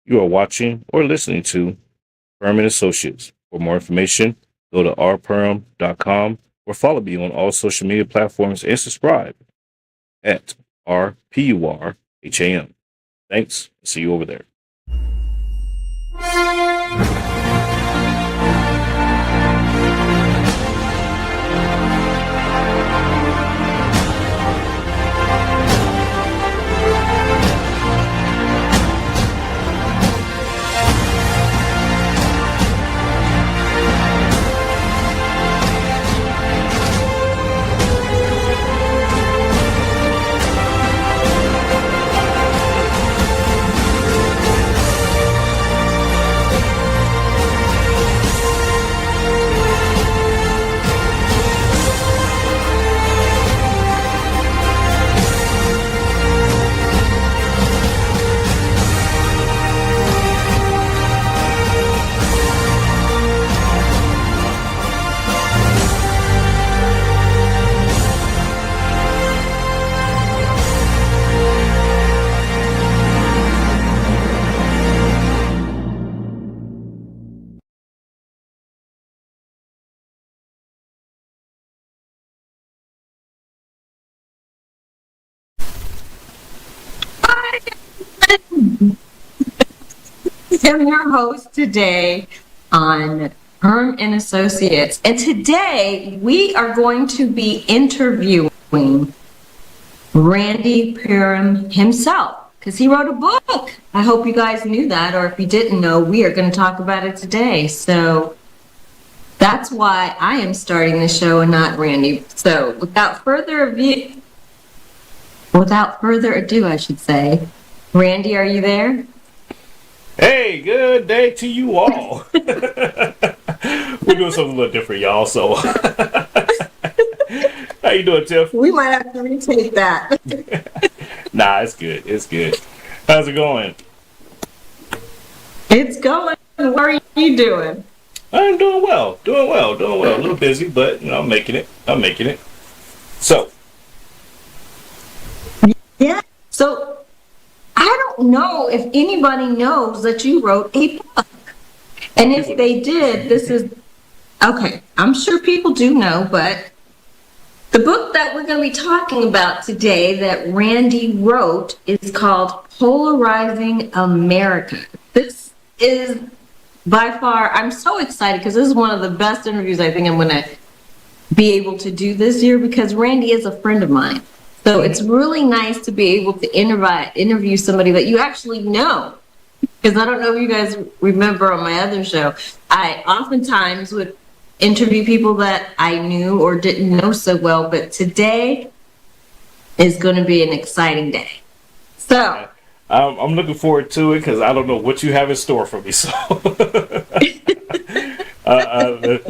You are watching or listening to Purham and Associates. For more information, go to rpurham.com or follow me on all social media platforms and subscribe at RPURHAM. Thanks. See you over there. I'm your host today on Purham and Associates, and today we are going to be interviewing Randy Purham himself because he wrote a book. I hope you guys knew that, or if you didn't know, we are going to talk about it today. So that's why I am starting the show and not Randy. So without further ado, I should say, Randy, are you there? Hey, good day to you all. We're doing something a little different, y'all. So, how you doing, Tiff? We might have to retake that. Nah, it's good. It's good. How's it going? It's going. What are you doing? I'm doing well. Doing well. A little busy, but I'm making it. So, yeah. So, I don't know if anybody knows that you wrote a book. And if they did, this is, okay, I'm sure people do know, but the book that we're going to be talking about today that Randy wrote is called Polarizing America. This is by far, I'm so excited because this is one of the best interviews I think I'm going to be able to do this year because Randy is a friend of mine. So it's really nice to be able to interview somebody that you actually know. Because I don't know if you guys remember on my other show, I oftentimes would interview people that I knew or didn't know so well, but today is going to be an exciting day. So I'm looking forward to it because I don't know what you have in store for me. So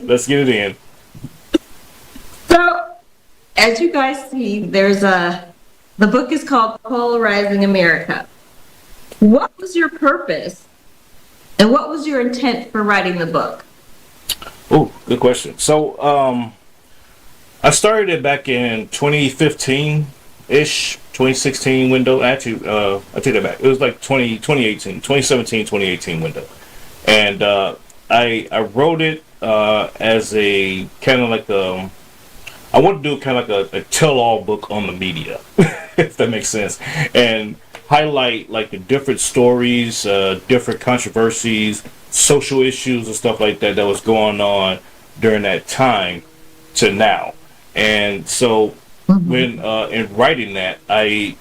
let's get it in. So, as you guys see, the book is called Polarizing America. What was your purpose and what was your intent for writing the book? Oh, good question. So, I started it back in 2015-ish, 2016 window. Actually, I take that back. It was like 2017, window. And I wrote it as a kind of like I want to do kind of like a tell-all book on the media, if that makes sense, and highlight like the different stories, different controversies, social issues and stuff like that was going on during that time to now. And so when in writing that, I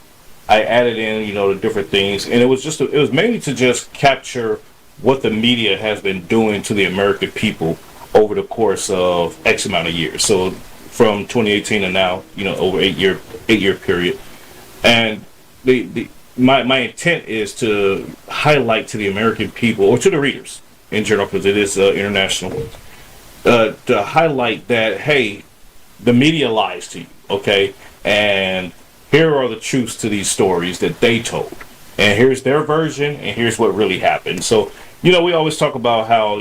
added in the different things, and it was mainly to just capture what the media has been doing to the American people over the course of X amount of years. So from 2018 to now, over 8 year period. And my intent is to highlight to the American people, or to the readers in general, because it is international, to highlight that, hey, the media lies to you, okay? And here are the truths to these stories that they told. And here's their version, and here's what really happened. So, we always talk about how,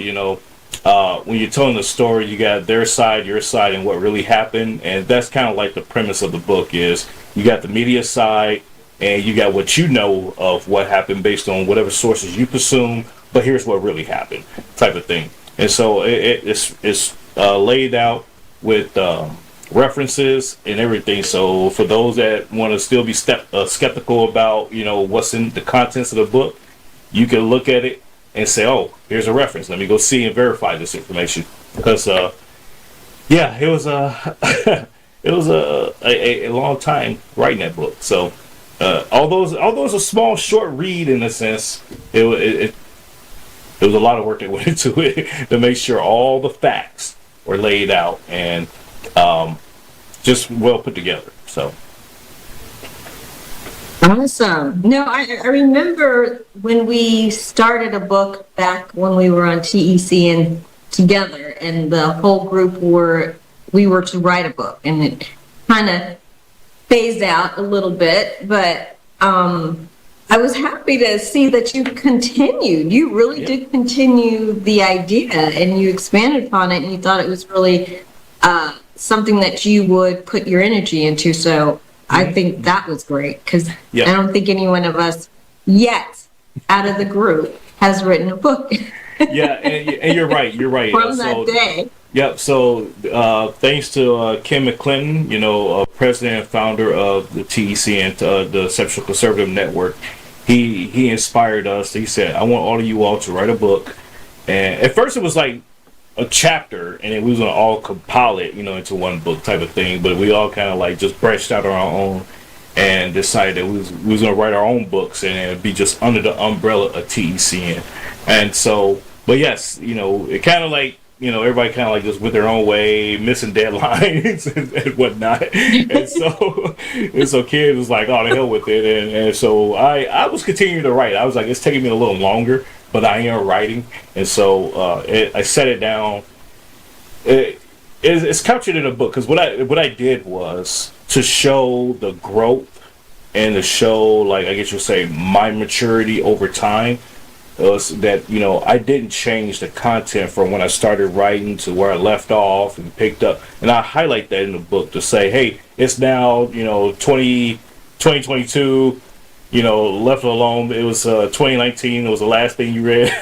when you're telling the story, you got their side, your side, and what really happened. And that's kind of like the premise of the book is you got the media side, and you got what you know of what happened based on whatever sources you consume, but here's what really happened, type of thing. And so it's laid out with references and everything. So for those that want to still be skeptical about, what's in the contents of the book, you can look at it and say, oh, here's a reference. Let me go see and verify this information. Because, yeah, it was it was a long time writing that book. So although it was a small, short read in a sense, it was a lot of work that went into it to make sure all the facts were laid out and just well put together. So awesome. No, I remember when we started a book back when we were on TEC and together, and the whole group we were to write a book, and it kind of phased out a little bit, but I was happy to see that you continued. You really did continue the idea, and you expanded upon it, and you thought it was really something that you would put your energy into. So I think that was great, because I don't think any one of us yet out of the group has written a book. Yeah, and you're right. From that day. Yep. So thanks to Kim McClinton, president and founder of the TEC and the Central Conservative Network, he inspired us. He said, I want all of you all to write a book. And at first it was like a chapter, and then we was going to all compile it, into one book type of thing. But we all kind of like just branched out on our own and decided that we was going to write our own books, and it'd be just under the umbrella of TEC. And so, but yes, it kind of like, everybody kind of like just went their own way, missing deadlines and whatnot. And so Kid was like, oh, the hell with it. And so I was continuing to write. I was like, it's taking me a little longer, but I am writing. And so I set it down. It's captured in a book, because what I did was to show the growth and to show, like, I guess you'll say, my maturity over time. Was that I didn't change the content from when I started writing to where I left off and picked up, and I highlight that in the book to say, hey, it's now 2022, left alone. It was 2019. It was the last thing you read.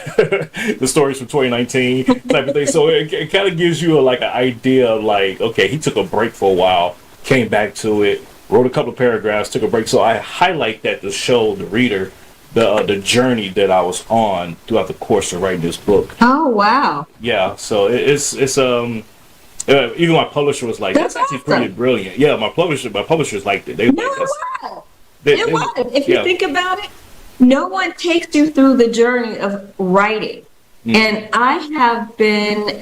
The stories from 2019 type of thing. So it kind of gives you an idea of like, okay, he took a break for a while, came back to it, wrote a couple of paragraphs, took a break. So I highlight that to show the reader the journey that I was on throughout the course of writing this book. Oh wow! Yeah, so it's even my publisher was like, "That's actually pretty brilliant." Yeah, my publishers liked it. It was. If you think about it, no one takes you through the journey of writing, and I have been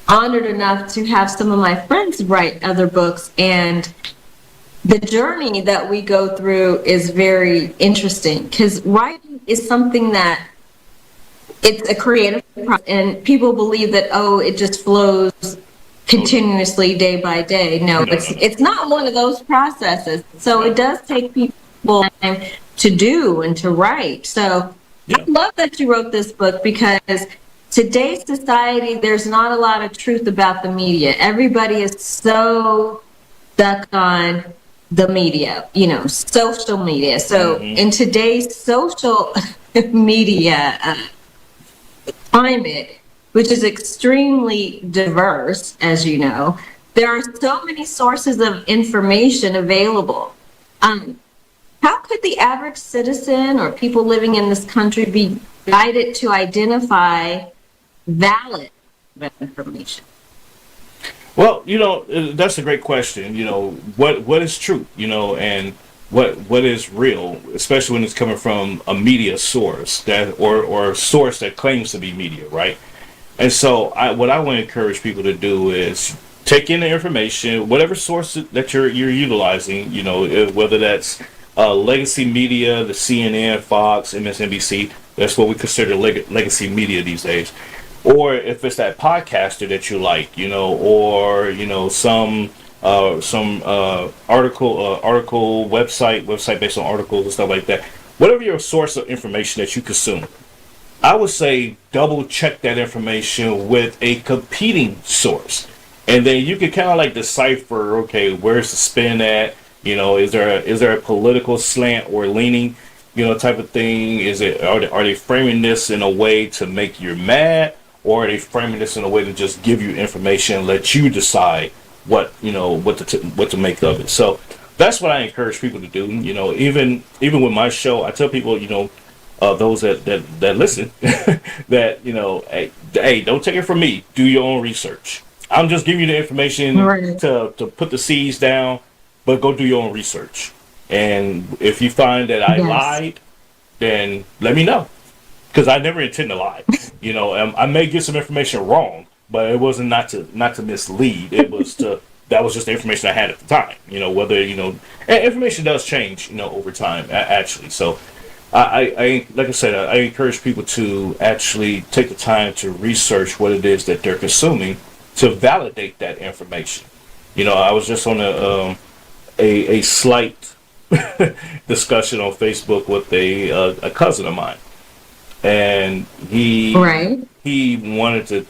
honored enough to have some of my friends write other books, and the journey that we go through is very interesting, because writing is something that it's a creative process, and people believe that, it just flows continuously day by day. No, it's not one of those processes. So it does take people time to do and to write. So I love that you wrote this book, because today's society, there's not a lot of truth about the media. Everybody is so stuck on the media, social media. So in today's social media climate, which is extremely diverse, as you know, there are so many sources of information available. How could the average citizen or people living in this country be guided to identify valid information? Well, that's a great question. What is truth, and what is real, especially when it's coming from a media source or a source that claims to be media, right? And so what I want to encourage people to do is take in the information, whatever source that you're utilizing, whether that's legacy media, the CNN, Fox, MSNBC, that's what we consider legacy media these days. Or if it's that podcaster that you like, or some article website based on articles and stuff like that. Whatever your source of information that you consume, I would say double check that information with a competing source, and then you can kind of like decipher, okay, where's the spin at? Is there a political slant or leaning, type of thing? Are they framing this in a way to make you mad, or are they framing this in a way to just give you information and let you decide what to make of it? So that's what I encourage people to do. Even with my show, I tell people, those that listen, that hey, don't take it from me. Do your own research. I'm just giving you the information to put the seeds down, but go do your own research. And if you find that I lied, then let me know, because I never intend to lie. I may get some information wrong, but it wasn't not to mislead. It was that was just the information I had at the time. And information does change, over time, actually. So I like I said, I encourage people to actually take the time to research what it is that they're consuming to validate that information. I was just on a slight discussion on Facebook with a cousin of mine, and he wanted to,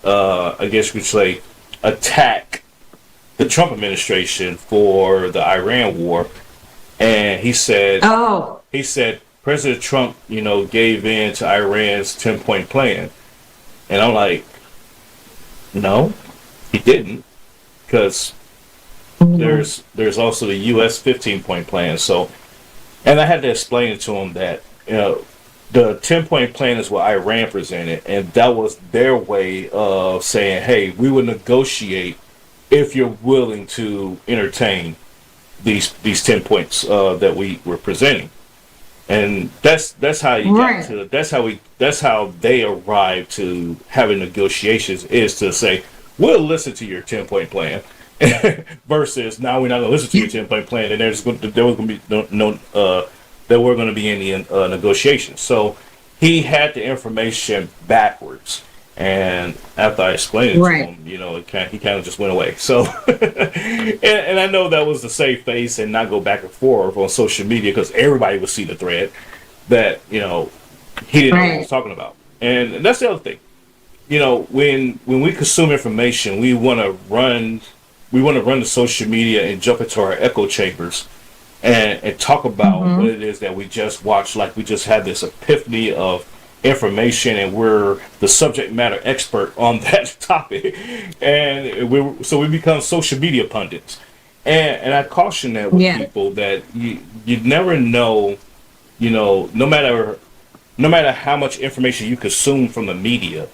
I guess you could say, attack the Trump administration for the Iran war, and he said, President Trump, gave in to Iran's 10-point plan, and I'm like, no, he didn't, because there's also the U.S. 15-point plan. So, and I had to explain it to him that the 10-point plan is what Iran presented, and that was their way of saying, hey, we will negotiate if you're willing to entertain these 10 points that we were presenting. And that's how you got to that's how they arrived to having negotiations, is to say, we'll listen to your 10-point plan versus now we're not going to listen to your 10-point plan, and there was going to be there were going to be any negotiations. So he had the information backwards, and after I explained it to him, he kind of just went away. So and I know that was to save face and not go back and forth on social media, because everybody would see the thread that he didn't know what he was talking about. And that's the other thing. When we consume information, we want to run the social media and jump into our echo chambers and talk about what it is that we just watched, like we just had this epiphany of information and we're the subject matter expert on that topic, and we become social media pundits. And I caution that with people, that you never know, no matter how much information you consume from the media,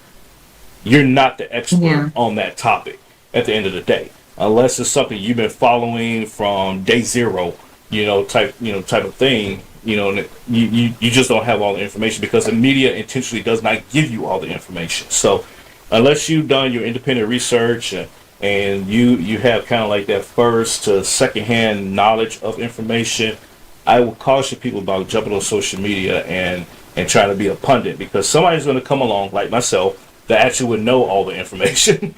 you're not the expert on that topic at the end of the day, unless it's something you've been following from day zero, type of thing. You just don't have all the information, because the media intentionally does not give you all the information. So unless you've done your independent research and you have kind of like that first to secondhand knowledge of information, I will caution people about jumping on social media and trying to be a pundit, because somebody's going to come along like myself that actually would know all the information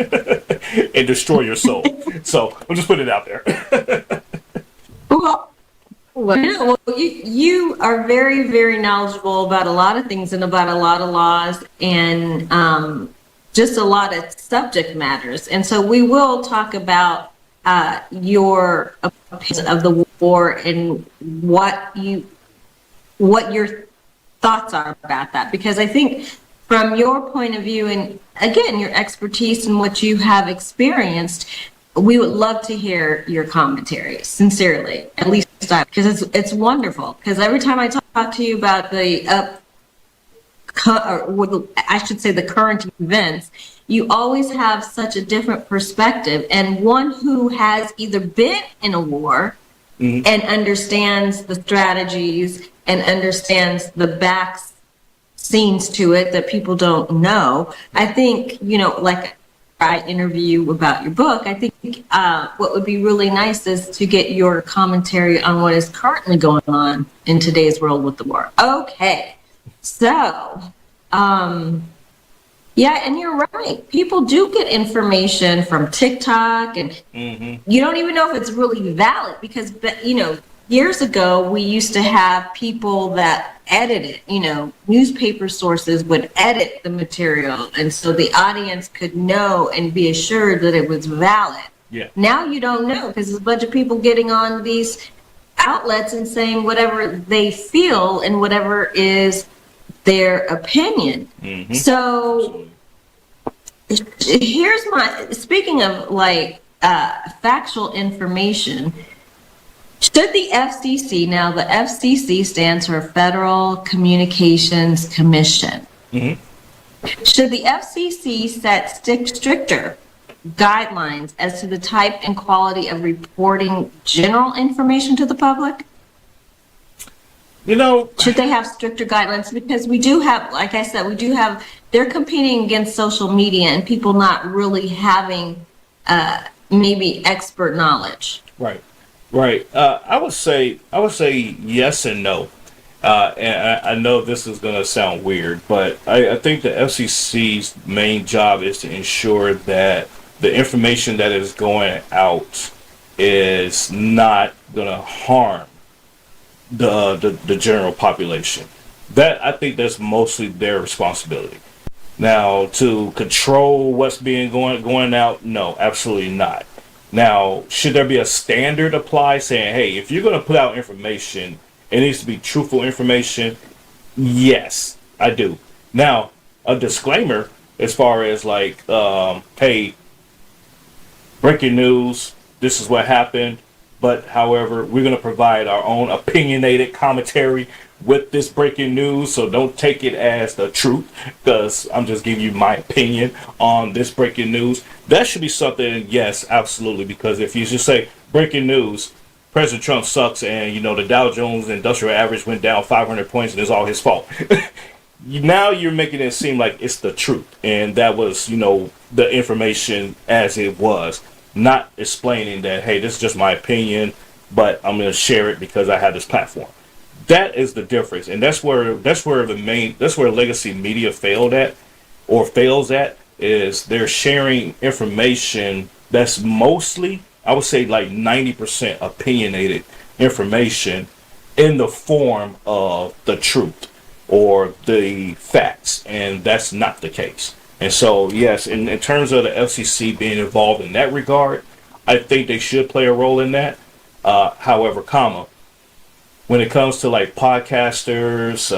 and destroy your soul. So we'll just put it out there. Well, you are very, very knowledgeable about a lot of things and about a lot of laws and just a lot of subject matters. And so we will talk about your opinion of the war and what your thoughts are about that. Because I think from your point of view, and again, your expertise and what you have experienced, we would love to hear your commentary, sincerely, at least I, because it's wonderful. Because every time I talk to you about the the current events, you always have such a different perspective, and one who has either been in a war and understands the strategies and understands the back scenes to it that people don't know. I think, like I interview you about your book, I think what would be really nice is to get your commentary on what is currently going on in today's world with the war. Okay, so and you're right. People do get information from TikTok, and you don't even know if it's really valid, because years ago we used to have people that edited, newspaper sources would edit the material, and so the audience could know and be assured that it was valid. Yeah. Now you don't know because there's a bunch of people getting on these outlets and saying whatever they feel and whatever is their opinion. So here's my, speaking of like factual information, should the FCC, now the FCC stands for Federal Communications Commission, should the FCC set stricter guidelines as to the type and quality of reporting general information to the public? You know, should they have stricter guidelines? Because we do have, like I said, we do have, they're competing against social media and people not really having maybe expert knowledge. Right. I would say yes and no. And I know this is going to sound weird, but I think the FCC's main job is to ensure that the information that is going out is not going to harm the general population. That, I think that's mostly their responsibility. Now, to control what's being going out, no, absolutely not. Now, should there be a standard applied saying, hey, if you're going to put out information, it needs to be truthful information? Yes, I do. Now, a disclaimer as far as like, hey, breaking news, this is what happened, but however, we're going to provide our own opinionated commentary with this breaking news, so don't take it as the truth, because I'm just giving you my opinion on this breaking news. That should be something, yes, absolutely, because if you just say breaking news, President Trump sucks, and the Dow Jones Industrial Average went down 500 points and it's all his fault. Now you're making it seem like it's the truth, and that was, the information as it was, not explaining that, hey, this is just my opinion, but I'm going to share it because I have this platform. That is the difference, and that's where legacy media fails at, is they're sharing information that's mostly, I would say, like 90% opinionated information in the form of the truth or the facts, and that's not the case. And so, yes, in terms of the FCC being involved in that regard, I think they should play a role in that. However, when it comes to like podcasters,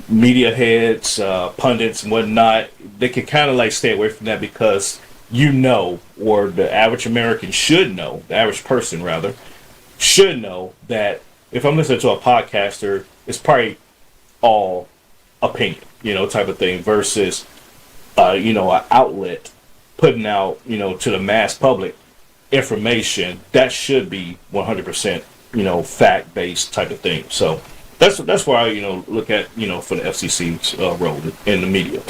media heads, pundits and whatnot, they can kind of like stay away from that because or the average American should know, the average person rather, should know that if I'm listening to a podcaster, it's probably all opinion, type of thing versus, an outlet putting out, to the mass public information that should be 100%, fact-based type of thing. So that's why I, look at, for the FCC's role in the media.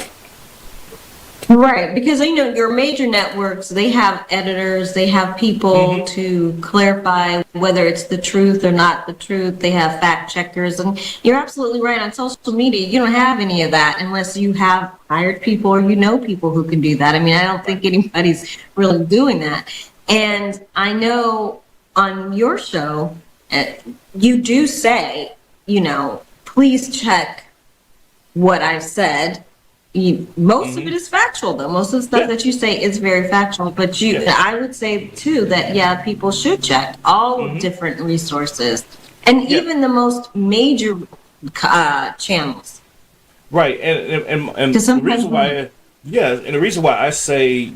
Right, because your major networks, they have editors, they have people to clarify whether it's the truth or not the truth. They have fact checkers, and you're absolutely right. On social media, you don't have any of that unless you have hired people or people who can do that. I mean, I don't think anybody's really doing that. And I know on your show, you do say, please check what I've said. Most of it is factual, though. Most of the stuff that you say is very factual. But I would say too that people should check all different resources, and even the most major channels. Right, and the reason why, and the reason why I say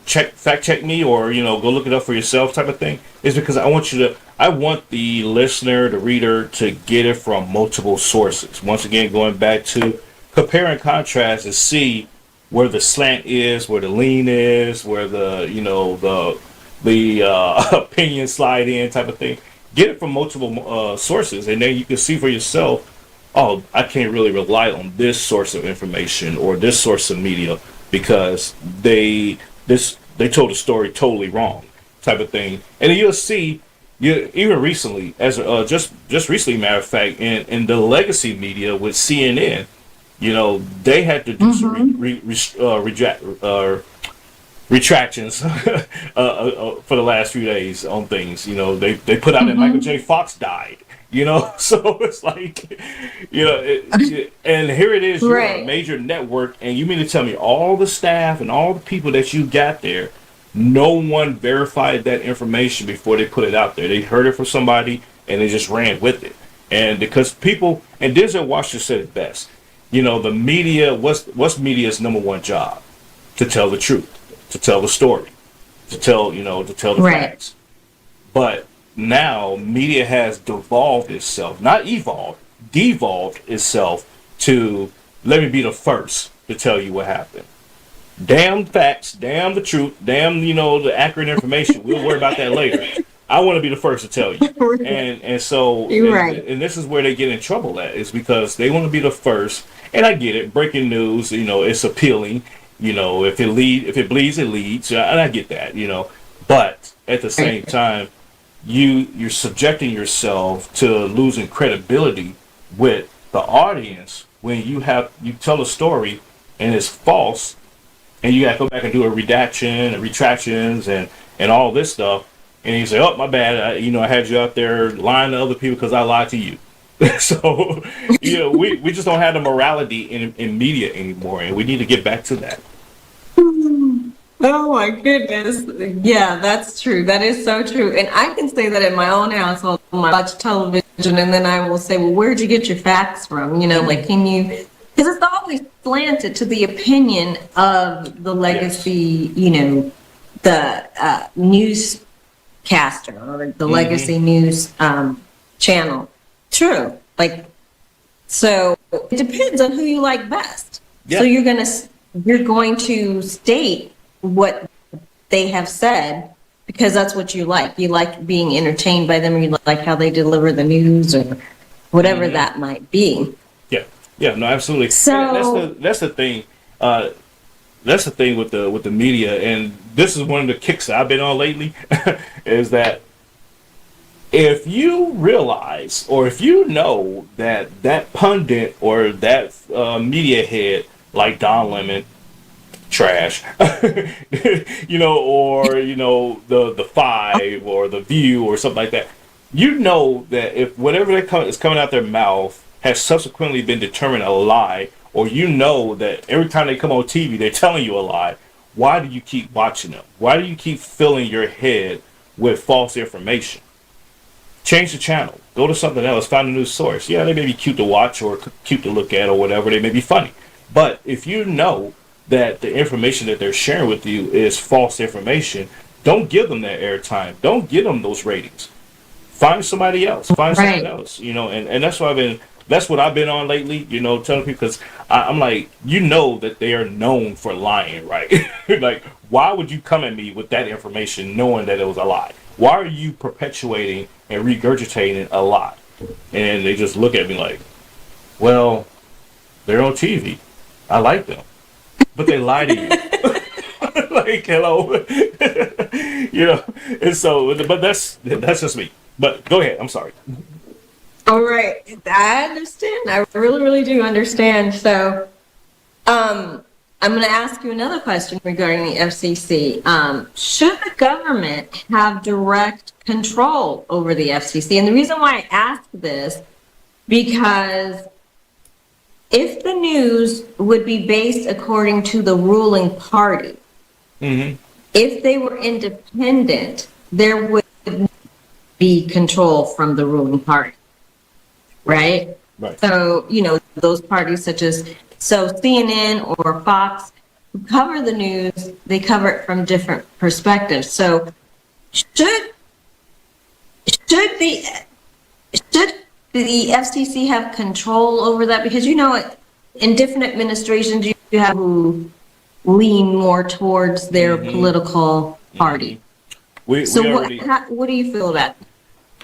fact check me or go look it up for yourself type of thing is because I want the listener, the reader, to get it from multiple sources. Once again, going back to compare and contrast and see where the slant is, where the lean is, where the opinion slide in type of thing. Get it from multiple sources, and then you can see for yourself, oh, I can't really rely on this source of information or this source of media because they told the story totally wrong type of thing. And then you'll see, even recently, as just recently, matter of fact, in the legacy media with CNN, they had to do some retractions for the last few days on things. They put out that Michael J. Fox died. So it's like, and here it is, you're a major network, and you mean to tell me all the staff and all the people that you got there No one verified that information before they put it out there. They heard it from somebody and they just ran with it. And because people, and Denzel Washington said it best, the media, what's media's number one job? To tell the truth, to tell the story, to tell the Right. facts. But now media has devolved itself, not evolved, devolved itself to let me be the first to tell you what happened. Damn facts, damn the truth, damn the accurate information. We'll worry about that later. I want to be the first to tell you, and so You're right. and this is where they get in trouble at, is because they want to be the first. And I get it, breaking news, it's appealing. If it bleeds, it leads, and I get that, But at the same time, you're subjecting yourself to losing credibility with the audience when you tell a story and it's false, and you got to go back and do a redaction and retractions and all this stuff, and you say, "Oh, my bad, I had you out there lying to other people because I lied to you." So, we just don't have the morality in media anymore, and we need to get back to that. Oh my goodness. Yeah, that's true. That is so true. And I can say that in my own household, when I watch television, and then I will say, well, where'd you get your facts from? Like, can you, because it's always slanted to the opinion of the legacy, the newscaster or the legacy news channel. True. Like, so it depends on who you like best. Yeah. So you're going to state what they have said because that's what you like. You like being entertained by them, or you like how they deliver the news, or whatever that might be. Yeah, no, absolutely. So And that's the thing. That's the thing with the media, and this is one of the kicks that I've been on lately, is that if you realize, or if you know that pundit or that media head like Don Lemon, trash, or the Five or the View or something like that, that if whatever is coming out their mouth has subsequently been determined a lie, or that every time they come on TV they're telling you a lie, why do you keep watching them? Why do you keep filling your head with false information? Change the channel. Go to something else. Find a new source. Yeah, they may be cute to watch or cute to look at or whatever. They may be funny. But if you know that the information that they're sharing with you is false information, don't give them that airtime. Don't give them those ratings. Find somebody else. Find something else. And that's what I've been on lately. Telling people, because I'm like, that they are known for lying, right? Like, why would you come at me with that information knowing that it was a lie? Why are you perpetuating and regurgitating a lie? And they just look at me like, well, they're on TV. I like them. But they lie to you. Like, hello. And so, but that's just me. But go ahead. I'm sorry. all right, I understand. I really, really do understand. So, I'm going to ask you another question regarding the FCC. Should the government have direct control over the FCC? And the reason why I ask this, because if the news would be based according to the ruling party, if they were independent, there would be control from the ruling party, right? Right. So, those parties such as CNN or Fox who cover the news, they cover it from different perspectives. So should the FCC have control over that? Because in different administrations you have who lean more towards their political party. What do you feel about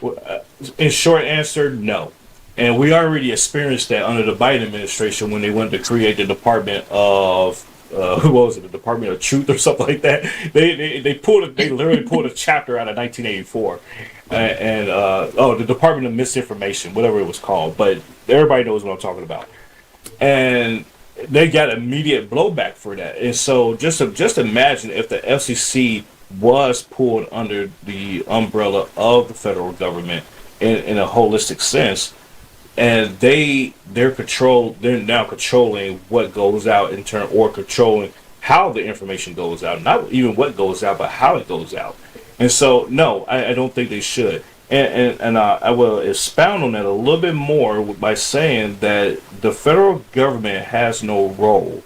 that? In short answer, no. And we already experienced that under the Biden administration when they wanted to create the Department of the Department of Truth or something like that. They literally pulled a chapter out of 1984, the Department of Misinformation, whatever it was called. But everybody knows what I'm talking about. And they got immediate blowback for that. And so just imagine if the FCC was pulled under the umbrella of the federal government in a holistic sense. And they're now controlling what goes out in turn, or controlling how the information goes out, not even what goes out, but how it goes out. And so, no, I don't think they should. And I will expound on that a little bit more by saying that the federal government has no role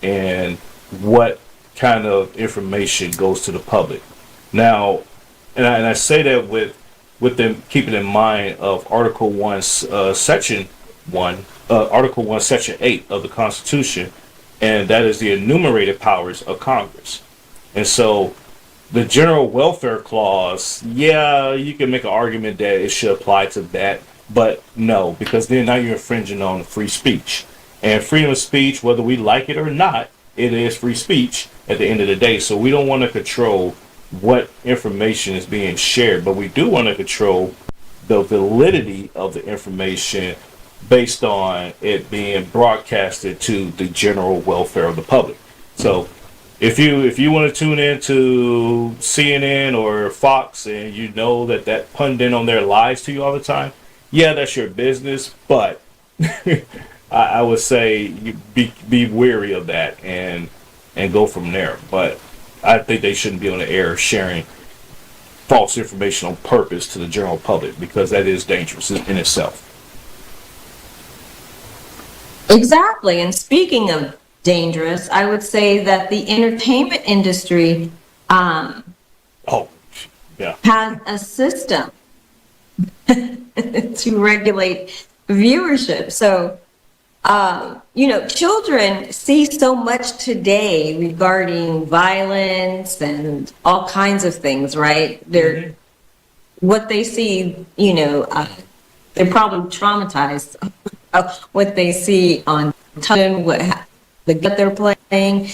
in what kind of information goes to the public. Now, and I say that with them keeping in mind of Article 1, Section 1, Article 1, Section 8 of the Constitution, and that is the enumerated powers of Congress. And so the General Welfare Clause, yeah, you can make an argument that it should apply to that, but no, because then now you're infringing on free speech. And freedom of speech, whether we like it or not, it is free speech at the end of the day. So we don't want to control what information is being shared, but we do want to control the validity of the information based on it being broadcasted to the general welfare of the public. So if you want to tune in to CNN or Fox and you know that pundit on there lies to you all the time, yeah, that's your business, but I would say you be wary of that and go from there. But I think they shouldn't be on the air sharing false information on purpose to the general public, because that is dangerous in itself. Exactly. And speaking of dangerous, I would say that the entertainment industry Oh, yeah. has a system to regulate viewership. So, children see so much today regarding violence and all kinds of things, right? What they see, they're probably traumatized of what they see on television, the game they're playing.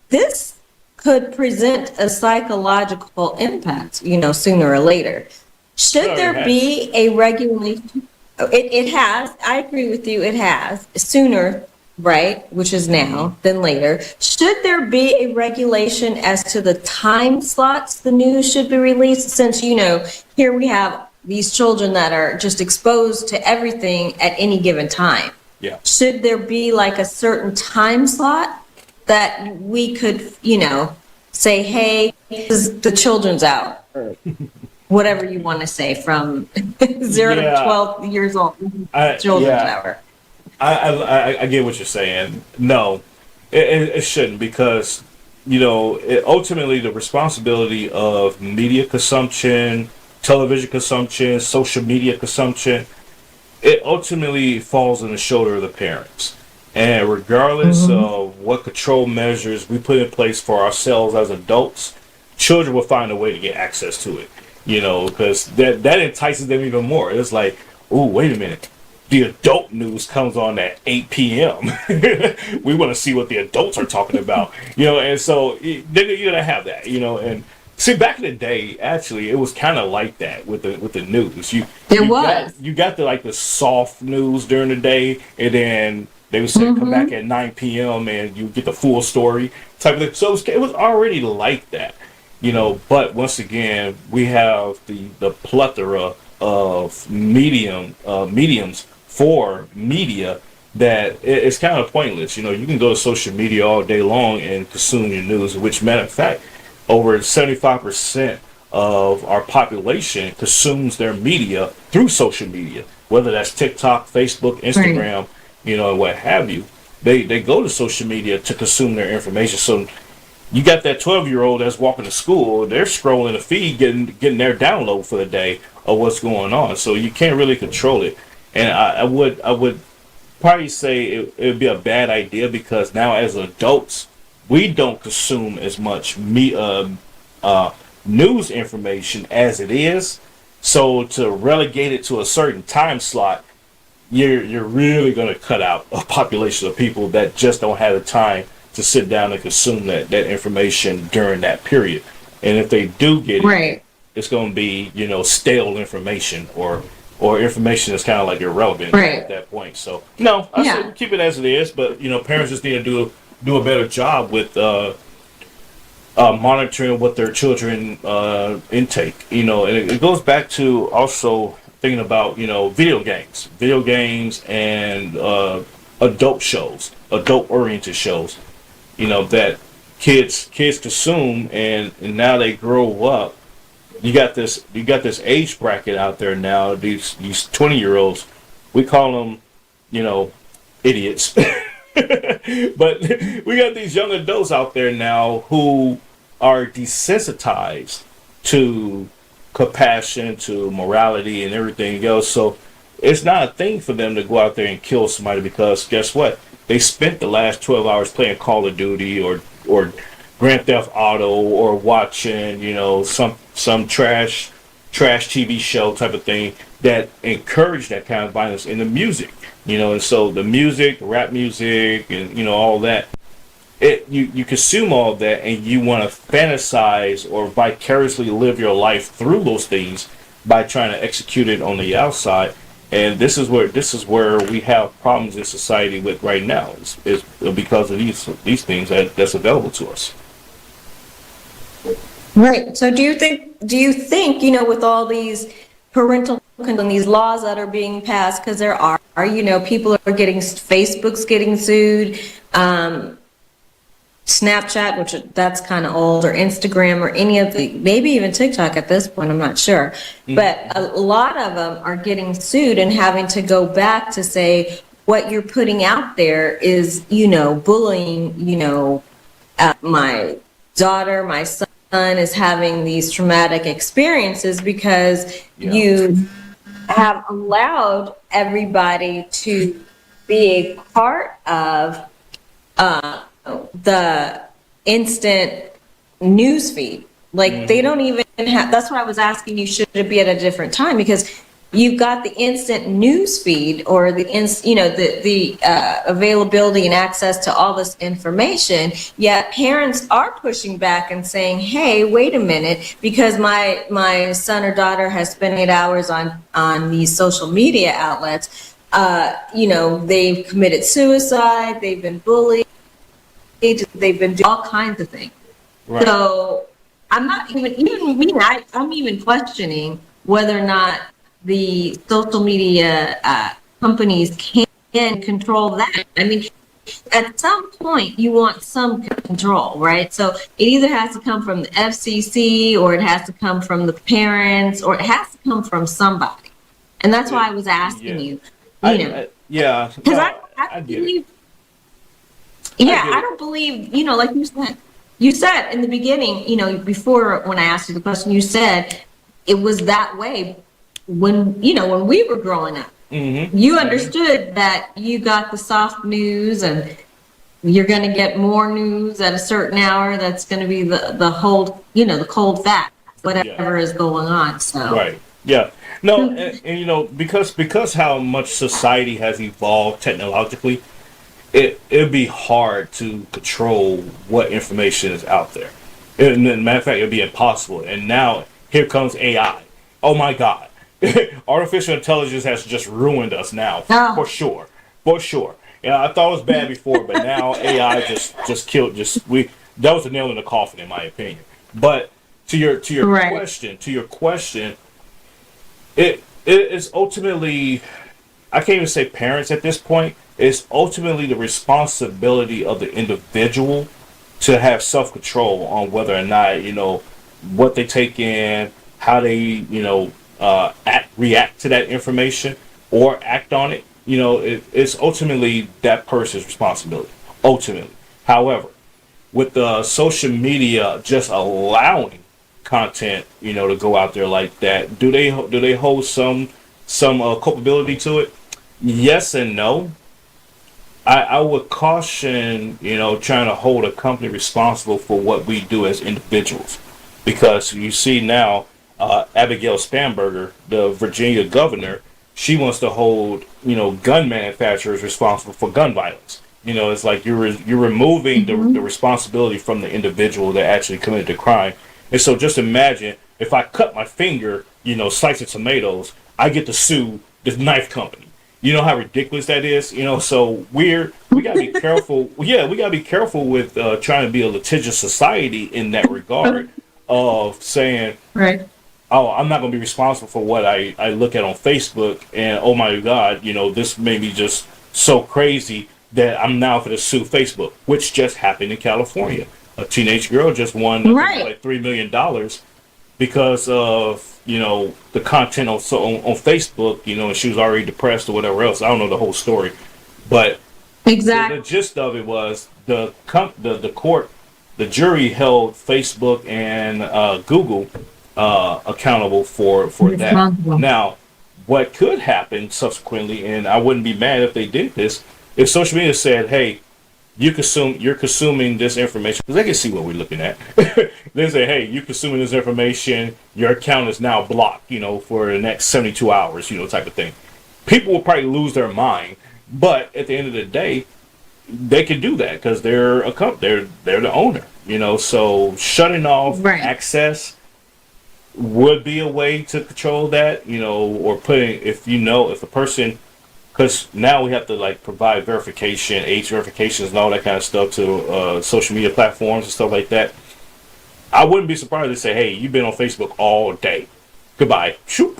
This could present a psychological impact, sooner or later. Should there be a regulation? It has. I agree with you. It has. Sooner, right, which is now, than later. Should there be a regulation as to the time slots the news should be released? Since, here we have these children that are just exposed to everything at any given time. Yeah. Should there be like a certain time slot that we could, say, hey, the children's out, or whatever you want to say, from 0 to 12 years old, children's hour. I get what you're saying. No, it shouldn't, because, ultimately the responsibility of media consumption, television consumption, social media consumption, it ultimately falls on the shoulder of the parents. And regardless of what control measures we put in place for ourselves as adults, children will find a way to get access to it, because that entices them even more. It's like, oh, wait a minute. The adult news comes on at 8 p.m. We want to see what the adults are talking about, and so you're going to have that, and see, back in the day, actually, it was kind of like that with the news. You got the soft news during the day, and then they would say come back at 9 p.m. and you get the full story type of thing. So it was already like that, But once again, we have the plethora of mediums for media that it's kind of pointless. You can go to social media all day long and consume your news. Which, matter of fact, over 75% of our population consumes their media through social media, whether that's TikTok, Facebook, Instagram, and what have you. They go to social media to consume their information. So you got that 12-year-old that's walking to school, they're scrolling the feed, getting their download for the day of what's going on. So you can't really control it. And I would probably say it would be a bad idea, because now as adults, we don't consume as much news information as it is. So to relegate it to a certain time slot, you're really going to cut out a population of people that just don't have the time to sit down and consume that information during that period. And if they do get it, it's going to be, stale information or information that's kind of like irrelevant at that point. So no, I say keep it as it is, but parents just need to do a better job with monitoring what their children intake. And it goes back to also thinking about video games and adult oriented shows. that kids consume, and now they grow up. You got this age bracket out there now. These 20-year-olds, we call them, idiots. But we got these young adults out there now who are desensitized to compassion, to morality, and everything else. So it's not a thing for them to go out there and kill somebody, because guess what? They spent the last 12 hours playing Call of Duty or Grand Theft Auto, or watching, some trash TV show type of thing that encourage that kind of violence in the music. And so the music, rap music, and all that, you consume all that, and you want to fantasize or vicariously live your life through those things by trying to execute it on the outside. And this is where we have problems in society with right now, is because of these things that's available to us. Right. So do you think, with all these parental and these laws that are being passed, because there are, people are Facebook's getting sued, Snapchat, which that's kind of old, or Instagram, or any of maybe even TikTok at this point, I'm not sure. But a lot of them are getting sued and having to go back to say, what you're putting out there is, bullying, my daughter, my son is having these traumatic experiences because you have allowed everybody to be a part of the instant news feed. Like they don't even have, that's why I was asking you, should it be at a different time? Because you've got the instant news feed, or the availability and access to all this information, yet parents are pushing back and saying, hey, wait a minute, because my son or daughter has spent 8 hours on these social media outlets, they've committed suicide, they've been bullied, they've been doing all kinds of things. Right. So I'm not I'm even questioning whether or not the social media companies can control that. I mean, at some point, you want some control, right? So it either has to come from the FCC, or it has to come from the parents, or it has to come from somebody. And that's why I was asking you. Because I believe. I don't believe, like you said in the beginning, before, when I asked you the question, you said it was that way when we were growing up. You understood that you got the soft news, and you're going to get more news at a certain hour. That's going to be the whole, the cold fact, whatever is going on. So right, yeah, no, and because how much society has evolved technologically, it'd be hard to control what information is out there. And matter of fact, it'd be impossible. And now here comes AI. Oh my God. Artificial intelligence has just ruined us now, for sure. I thought it was bad before, but now AI just killed. That was the nail in the coffin, in my opinion. But to your question, it is ultimately, I can't even say parents at this point. It's ultimately the responsibility of the individual to have self-control on whether or not what they take in, how they react to that information or act on it. It's ultimately that person's responsibility. Ultimately, however, with the social media just allowing content, to go out there like that, do they hold some culpability to it? Yes and no. I would caution, trying to hold a company responsible for what we do as individuals, because you see now, Abigail Spanberger, the Virginia governor, she wants to hold, gun manufacturers responsible for gun violence. It's like you're removing the responsibility from the individual that actually committed the crime. And so just imagine if I cut my finger, slicing tomatoes, I get to sue this knife company. You know how ridiculous that is, so we gotta be careful. Yeah, we gotta be careful with trying to be a litigious society in that regard, of saying, right, oh, I'm not gonna be responsible for what I look at on Facebook, and oh my God, this may be just so crazy that I'm now going to sue Facebook, which just happened in California. A teenage girl just won, I think, Right. like $3 million because of, the content on Facebook, and she was already depressed or whatever else. I don't know the whole story, but the Exactly. gist of it was the court, the jury held Facebook and Google accountable for that. Responsible. Now, what could happen subsequently, and I wouldn't be mad if they did this, if social media said, "Hey, you're consuming this information," because they can see what we're looking at. They say, "Hey, you're consuming this information. Your account is now blocked, for the next 72 hours, type of thing." People will probably lose their mind, but at the end of the day, they can do that because they're the owner, So shutting off Right. access would be a way to control that, or putting if a person, because now we have to like provide verification, age verifications, and all that kind of stuff to social media platforms and stuff like that. I wouldn't be surprised to say, "Hey, you've been on Facebook all day. Goodbye." Shoot.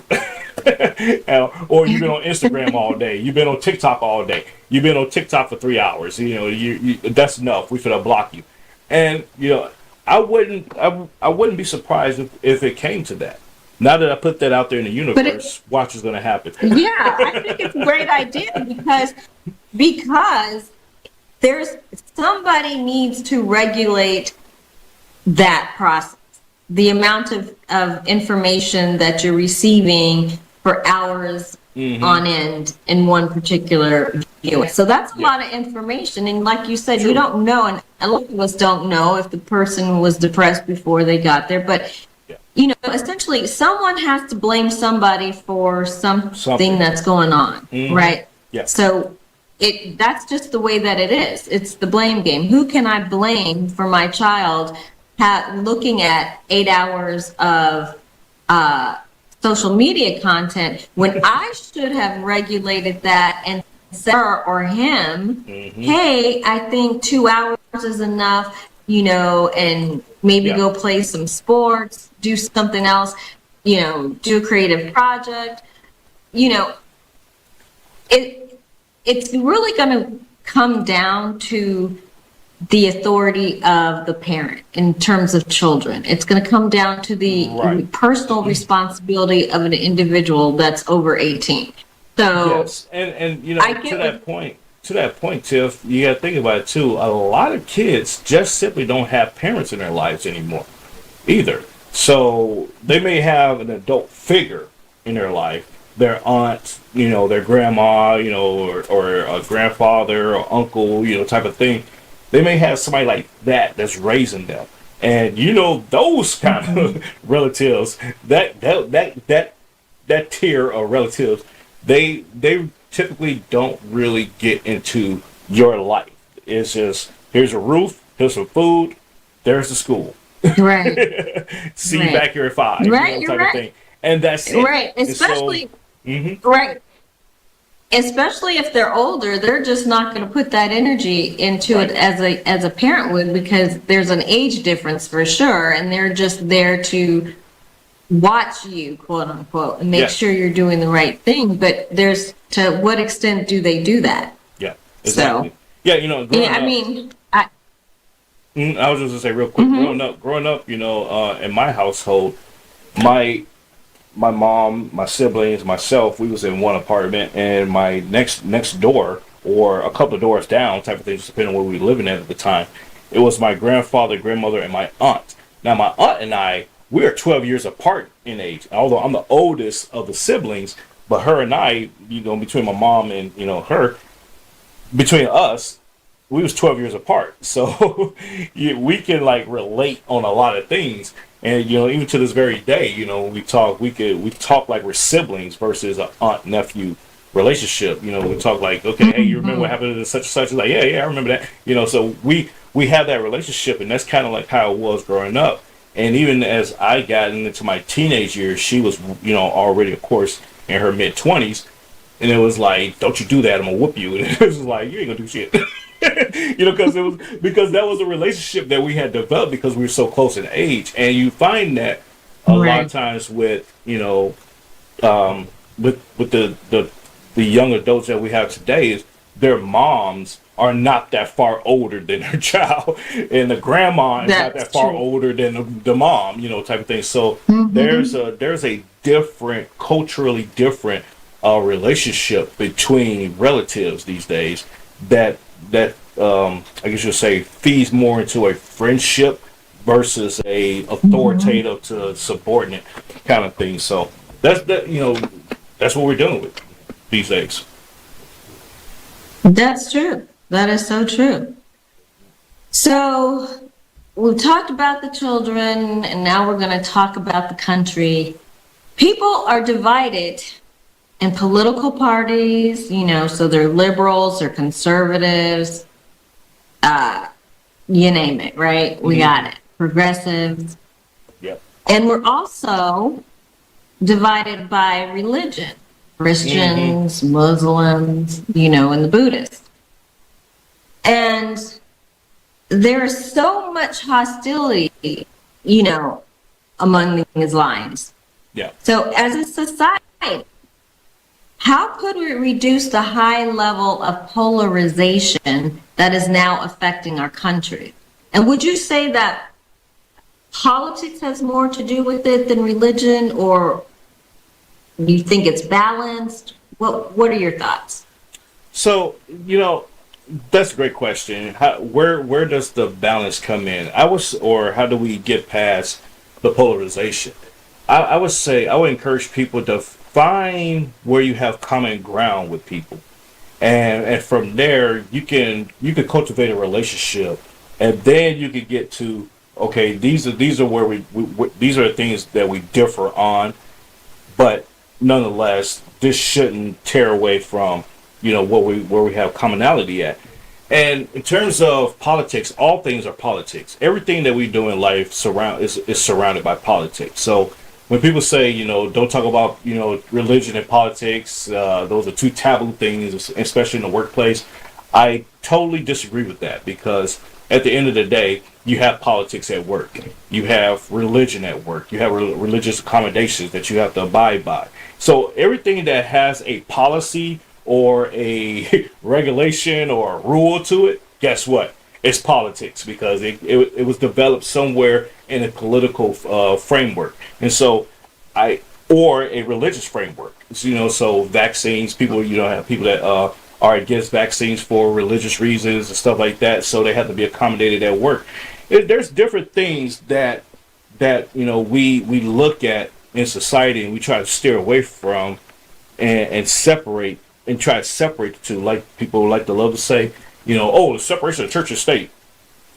Or you've been on Instagram all day. You've been on TikTok all day. You've been on TikTok for 3 hours. That's enough. We should block you. And I wouldn't be surprised if it came to that. Now that I put that out there in the But universe, watch what's going to happen. yeah, I think it's a great idea because there's somebody needs to regulate that process. The amount of information that you're receiving for hours on end in one particular video. So that's a lot of information. And like you said, you don't know, and a lot of us don't know if the person was depressed before they got there. But, essentially someone has to blame somebody for something that's going on, right? Yeah. So that's just the way that it is. It's the blame game. Who can I blame for my child looking at 8 hours of social media content when I should have regulated that and said her or him, "Hey, I think 2 hours is enough, and maybe go play some sports, do something else, do a creative project." It's really going to come down to the authority of the parent in terms of children. It's going to come down to the personal responsibility of an individual that's over 18. So yes, and to that point, Tiff, you got to think about it too. A lot of kids just simply don't have parents in their lives anymore, either. So they may have an adult figure in their life, their aunt, their grandma, or a grandfather or uncle, type of thing. They may have somebody like that's raising them, and those kind of relatives, that tier of relatives, they typically don't really get into your life. It's just, here's a roof, here's some food, there's the school. right. See you back here at 5. Right, you're type right. of thing, and that's it. Right, And especially so, right. Especially if they're older, they're just not going to put that energy into it as a parent would, because there's an age difference for sure, and they're just there to watch you, quote unquote, and make sure you're doing the right thing. But there's, to what extent do they do that? Yeah, exactly. So, yeah, I was just gonna say real quick, growing up, in my household, my mom, my siblings, myself, we was in one apartment, and my next door, or a couple of doors down, type of thing, just depending on where we were living at the time, it was my grandfather, grandmother, and my aunt. Now, my aunt and I, we are 12 years apart in age. Although I'm the oldest of the siblings, but her and I, between my mom and her, between us, we was 12 years apart. So we can like relate on a lot of things. And even to this very day, when we talk like we're siblings versus an aunt nephew relationship. We talk like, okay, hey, you remember what happened to such and such? It's like, yeah, I remember that. So we have that relationship, and that's kind of like how it was growing up. And even as I got into my teenage years, she was already, of course, in her mid-20s, and it was like, don't you do that, I'm gonna whoop you. And it was like, you ain't gonna do shit. Because that was a relationship that we had developed because we were so close in age. And you find that a lot of times with with the young adults that we have today, is their moms are not that far older than their child, and the grandma is not That's that far true. older than the mom, type of thing. So Hmm. there's a different, culturally different relationship between relatives these days that I guess you'll say feeds more into a friendship versus a Hmm. authoritative to subordinate kind of thing. So that's what we're dealing with these days. That's true. That is so true. So we've talked about the children, and now we're going to talk about the country. People are divided in political parties, so they're liberals or conservatives, uh, you name it, right? We got Mm-hmm. it. Progressives. Yep. And we're also divided by religion. Mm-hmm. Christians, Muslims, and the Buddhists. And there's so much hostility, you know, among these lines. Yeah. So as a society, how could we reduce the high level of polarization that is now affecting our country? And would you say that politics has more to do with it than religion, or do you think it's balanced? What are your thoughts? So that's a great question. Where does the balance come in? Or how do we get past the polarization? I would say I would encourage people to find where you have common ground with people, and from there you can cultivate a relationship, and then you can get to, okay, these are where these are the things that we differ on, but nonetheless, this shouldn't tear away from what we where we have commonality at. And in terms of politics, all things are politics. Everything that we do in life is surrounded by politics. So when people say, don't talk about religion and politics, those are two taboo things, especially in the workplace. I totally disagree with that, because at the end of the day, you have politics at work, you have religion at work, you have religious accommodations that you have to abide by. So everything that has a policy or a regulation or a rule to it, guess what? It's politics, because it was developed somewhere in a political framework. And so I or a religious framework. So vaccines, people, have people that are against vaccines for religious reasons and stuff like that. So they have to be accommodated at work. There's different things that we look at in society, and we try to steer away from, and separate, and try to separate the two. Like people like to love to say, oh, the separation of church and state,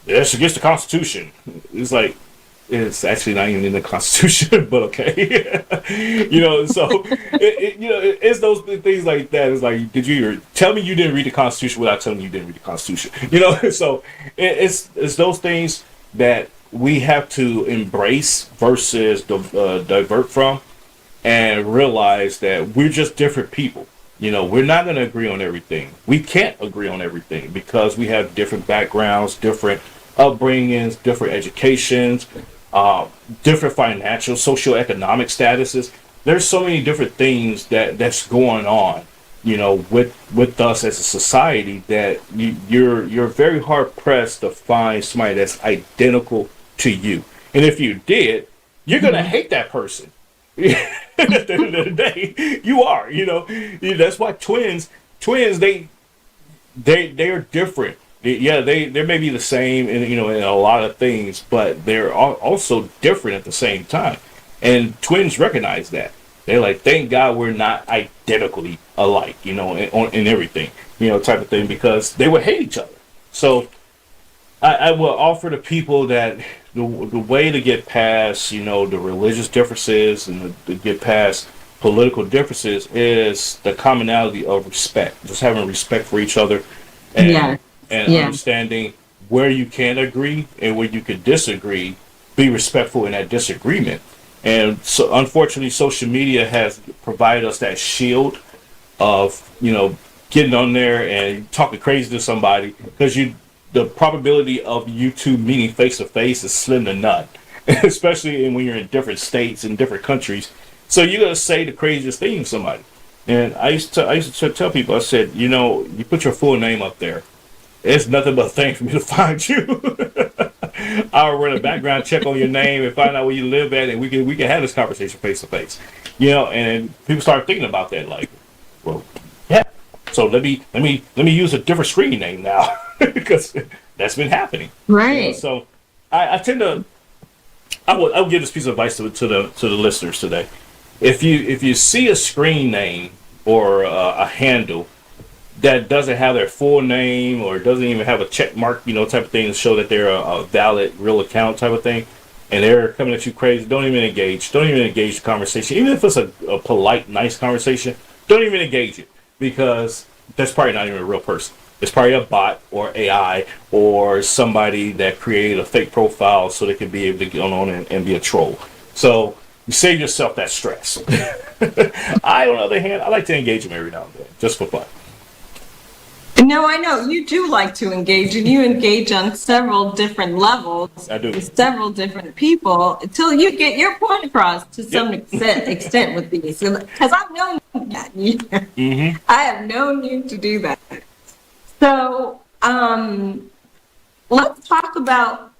that's against the Constitution. It's like, it's actually not even in the Constitution, but okay. So it's those things like that. It's like, did you tell me you didn't read the Constitution without telling me you didn't read the Constitution? So it's those things that we have to embrace versus divert from, and realize that we're just different people. We're not going to agree on everything. We can't agree on everything, because we have different backgrounds, different upbringings, different educations, different financial, socioeconomic statuses. There's so many different things that's going on, with us as a society, that you're very hard pressed to find somebody that's identical to you. And if you did, you're gonna Mhm. hate that person. At the end of the day, you are. That's why twins they are different. Yeah, they may be the same in in a lot of things, but they're also different at the same time. And twins recognize that. They're like, thank God we're not identically alike, in everything, type of thing, because they would hate each other. So I will offer to people that the way to get past, the religious differences, and to get past political differences, is the commonality of respect. Just having respect for each other, and Yes. and Yeah. understanding where you can agree and where you could disagree. Be respectful in that disagreement. And so, unfortunately, social media has provided us that shield of getting on there and talking crazy to somebody, because the probability of you two meeting face to face is slim to none, especially when you're in different states and different countries. So you're gonna say the craziest thing to somebody. And I used to tell people, I said, you put your full name up there, it's nothing but a thing for me to find you. I'll run a background check on your name and find out where you live at, and we can have this conversation face to face. And people start thinking about that, like, well, yeah. So let me use a different screen name now because that's been happening. Right. So I tend to I would give this piece of advice to the listeners today. If you see a screen name or a handle that doesn't have their full name or doesn't even have a check mark, type of thing to show that they're a valid, real account type of thing, and they're coming at you crazy, don't even engage. Don't even engage the conversation. Even if it's a polite, nice conversation, don't even engage it because that's probably not even a real person. It's probably a bot or AI or somebody that created a fake profile so they can be able to get on and be a troll. So you save yourself that stress. I, on the other hand, I like to engage them every now and then, just for fun. No, I know you do like to engage, and you engage on several different levels. I do. With several different people until you get your point across to some extent with these. Because I've known that. Mm-hmm. I have known you to do that. So let's talk about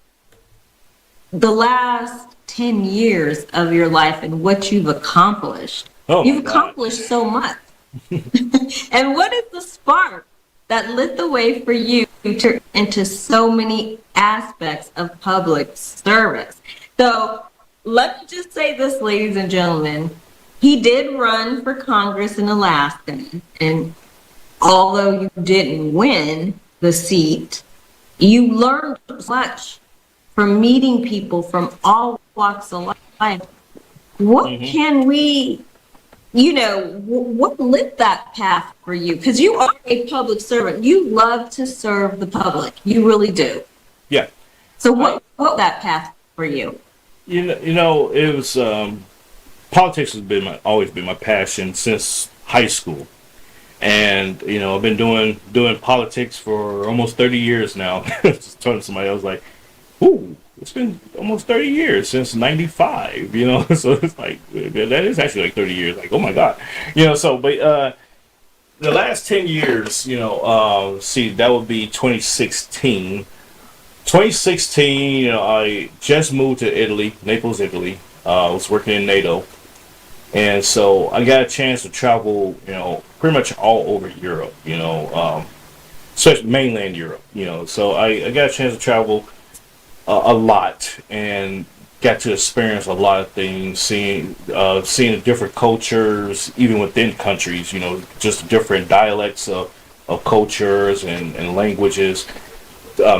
the last 10 years of your life and what you've accomplished. You've accomplished so much. And what is the spark that lit the way for you to into so many aspects of public service? So let me just say this, ladies and gentlemen. He did run for Congress in Alaska, and although you didn't win the seat, you learned much from meeting people from all walks of life. What can we, what lit that path for you? Because you are a public servant. You love to serve the public. You really do. Yeah. So what that path for you? It was politics has always been my passion since high school. And I've been doing politics for almost 30 years now. Just telling somebody, I was like, "Ooh, it's been almost 30 years since '95." So it's like that is actually like 30 years. Like, oh my god, but the last 10 years, see, that would be 2016. 2016, I just moved to Italy, Naples, Italy. I was working in NATO. And so I got a chance to travel, pretty much all over Europe, especially mainland Europe, So I got a chance to travel a lot and got to experience a lot of things, seeing the different cultures, even within countries, just different dialects of cultures and languages,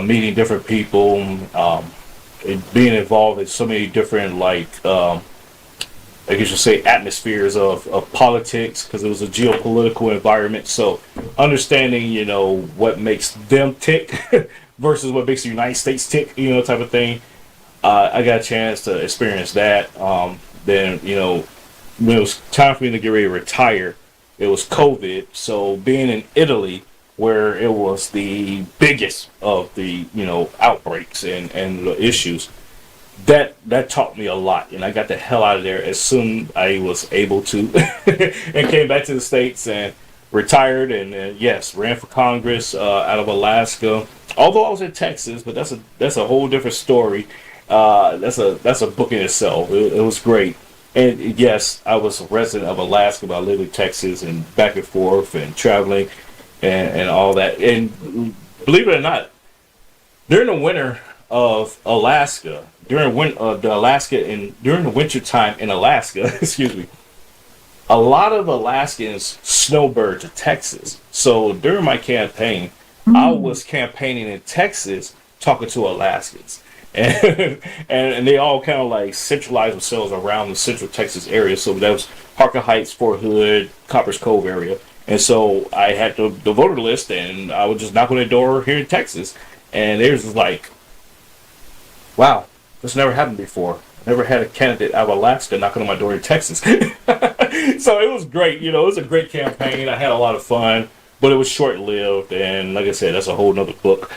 meeting different people, being involved in so many different, I guess you say, atmospheres of politics, because it was a geopolitical environment. So understanding, what makes them tick versus what makes the United States tick, type of thing. I got a chance to experience that. Then, when it was time for me to get ready to retire, it was COVID. So being in Italy, where it was the biggest of the, outbreaks and the issues, that taught me a lot, and I got the hell out of there as soon I was able to, and came back to the States and retired, and yes, ran for Congress out of Alaska. Although I was in Texas, but that's a whole different story. That's a book in itself. It was great, and yes, I was a resident of Alaska, but I lived in Texas and back and forth and traveling and all that. And believe it or not, during the winter of Alaska, during the winter time in Alaska, excuse me, a lot of Alaskans snowbird to Texas. So during my campaign, I was campaigning in Texas, talking to Alaskans, and they all kind of like centralized themselves around the Central Texas area. So that was Harker Heights, Fort Hood, Coppers Cove area, and so I had the voter list, and I would just knock on their door here in Texas, and they was just like, wow, this never happened before. Never had a candidate out of Alaska knocking on my door in Texas. So it was great. It was a great campaign. I had a lot of fun, but it was short-lived. And like I said, that's a whole nother book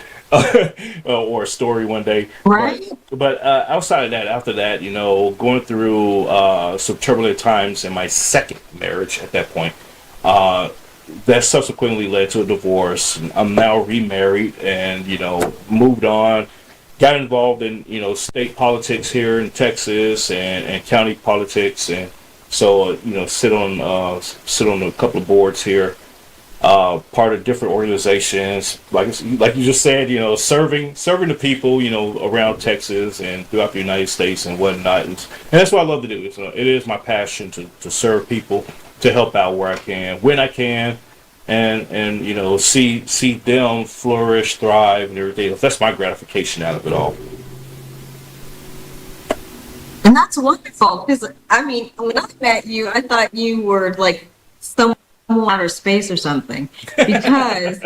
or a story one day. Right. But outside of that, after that, going through some turbulent times in my second marriage at that point, that subsequently led to a divorce. I'm now remarried and, moved on. Got involved in, state politics here in Texas and county politics. And so, sit on a couple of boards here, part of different organizations. Like you just said, serving the people, around Texas and throughout the United States and whatnot. And that's what I love to do. It is my passion to serve people, to help out where I can, when I can, and see them flourish, thrive, and everything. That's my gratification out of it all. And that's wonderful because I mean, when I met you, I thought you were like someone from outer space or something because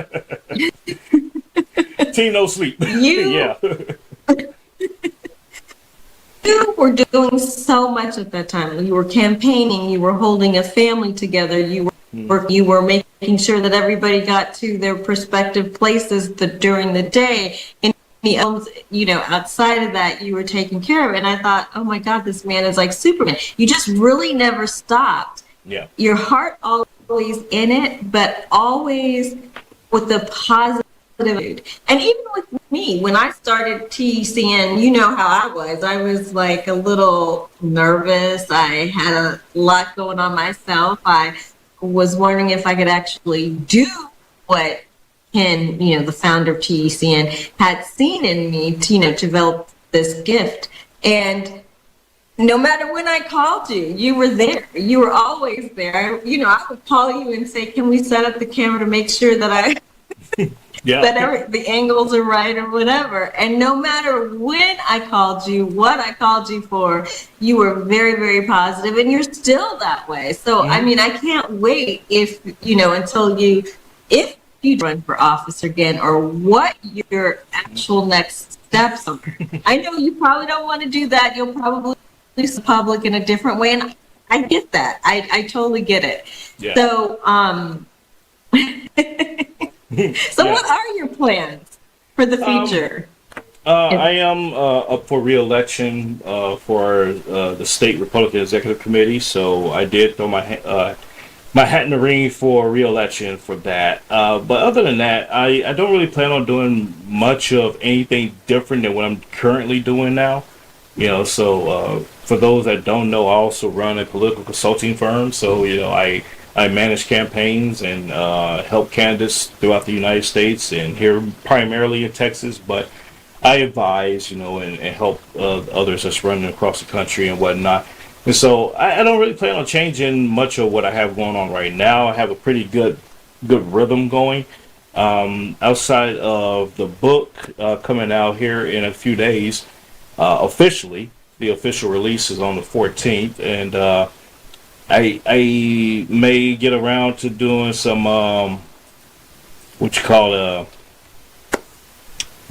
Team No Sleep. you Yeah. you were doing so much at that time. You were campaigning, you were holding a family together, you were making sure that everybody got to their prospective places during the day. And outside of that, you were taking care of it. And I thought, oh my God, this man is like Superman. You just really never stopped. Yeah. Your heart always in it, but always with the positive. And even with me, when I started TCN, you know how I was. I was like a little nervous. I had a lot going on myself. I was wondering if I could actually do what Ken, the founder of TCN, had seen in me to, develop this gift. And no matter when I called you, you were there. You were always there. I would call you and say, can we set up the camera to make sure that the angles are right or whatever. And no matter when I called you, what I called you for, you were very, very positive, and you're still that way. So, I mean, I can't wait if you run for office again, or what your actual next steps are. I know you probably don't want to do that. You'll probably release the public in a different way, and I get that. I totally get it. Yeah. So, what are your plans for the future? I am up for re-election for the state Republican Executive Committee, so I did throw my hat in the ring for re-election for that. But other than that, I don't really plan on doing much of anything different than what I'm currently doing now. So for those that don't know, I also run a political consulting firm. So I manage campaigns and help candidates throughout the United States and here primarily in Texas, but I advise, and help others that's running across the country and whatnot. And so I don't really plan on changing much of what I have going on right now. I have a pretty good rhythm going. Outside of the book coming out here in a few days, officially, the official release is on the 14th, and I may get around to doing some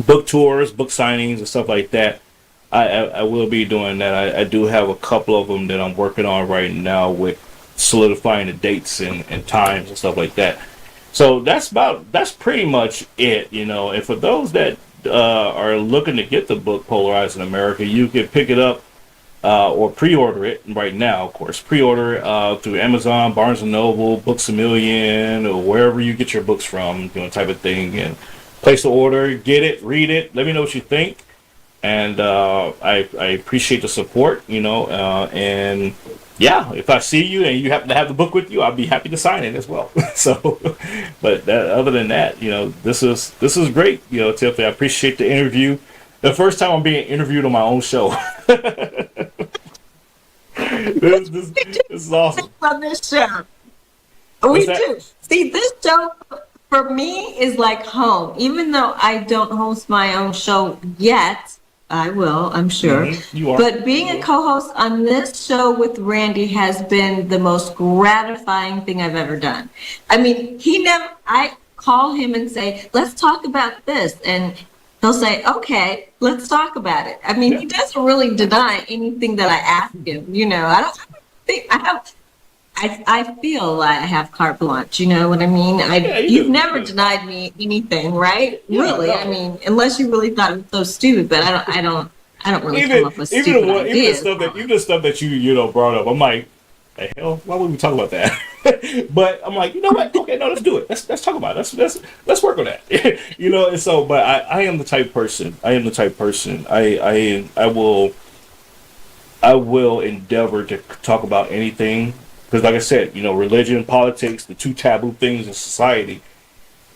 book tours, book signings, and stuff like that. I will be doing that. I do have a couple of them that I'm working on right now with solidifying the dates and times and stuff like that. So that's pretty much it, And for those that are looking to get the book Polarizing America, you can pick it up or pre-order it right now, of course. Pre-order through Amazon, Barnes & Noble, Books A Million, or wherever you get your books from, type of thing. And place the order, get it, read it, let me know what you think. And I appreciate the support, and yeah, if I see you and you happen to have the book with you, I'll be happy to sign it as well. So, but other than that, this is great, Tiffany. I appreciate the interview. The first time I'm being interviewed on my own show. this is awesome. On this show, we do. See, this show for me is like home. Even though I don't host my own show yet, I will, I'm sure. Mm-hmm. You are. But being a co-host on this show with Randy has been the most gratifying thing I've ever done. I mean, I call him and say, let's talk about this. And he'll say, okay, let's talk about it. I mean, He doesn't really deny anything that I ask him. I don't think I feel I have carte blanche, you know what I mean? You've never denied me anything, right? Yeah, really? No. I mean, unless you really thought it was so stupid, but I don't really come up with stupid ideas. Even the stuff that you brought up, I'm like, the hell? Why would we talk about that? But I'm like, you know what? Okay, no, let's do it. Let's talk about it. Let's work on that. And so, but I am the type person. I am the type person. I will endeavor to talk about anything because, like I said, religion, politics, the two taboo things in society.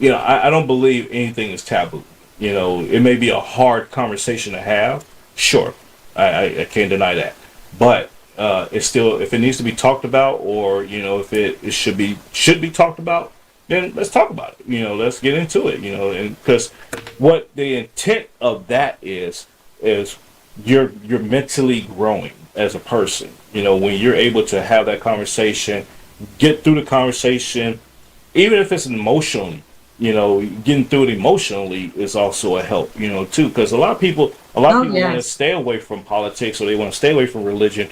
I don't believe anything is taboo. It may be a hard conversation to have. Sure, I can't deny that. But it's still, if it needs to be talked about, or if it should be talked about, then let's talk about it. Let's get into it. And because what the intent of that is you're mentally growing as a person. When you're able to have that conversation, get through the conversation, even if it's emotionally, getting through it emotionally is also a help, too. Because a lot of people want to Yes. stay away from politics, or they want to stay away from religion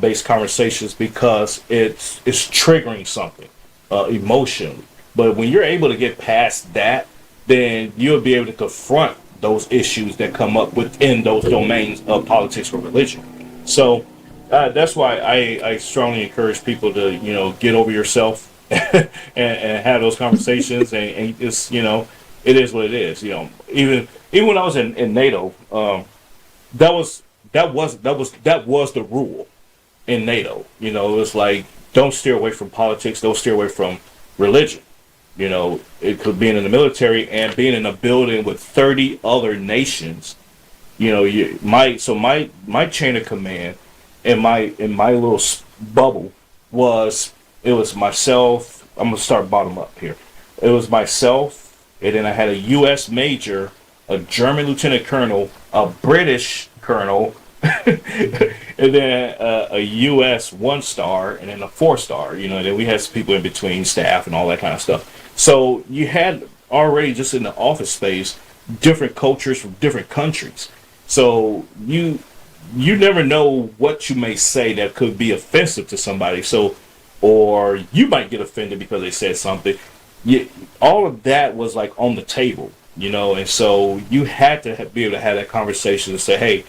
based conversations because it's triggering something emotionally. But when you're able to get past that, then you'll be able to confront those issues that come up within those domains of politics or religion. So that's why I strongly encourage people to get over yourself and have those conversations, and it's it is what it is. Even when I was in NATO, that was that was the rule in NATO. It was like, don't steer away from politics, don't steer away from religion. It could being in the military and being in a building with 30 other nations. My chain of command in my little bubble was it was myself. I'm gonna start bottom up here. It was myself, and then I had a U.S. major, a German lieutenant colonel, a British colonel, and then a U.S. 1 star, and then a 4 star. And then we had some people in between, staff, and all that kind of stuff. So you had already just in the office space different cultures from different countries. So you never know what you may say that could be offensive to somebody. So, or you might get offended because they said something. All of that was like on the table, and so you had to be able to have that conversation and say, hey,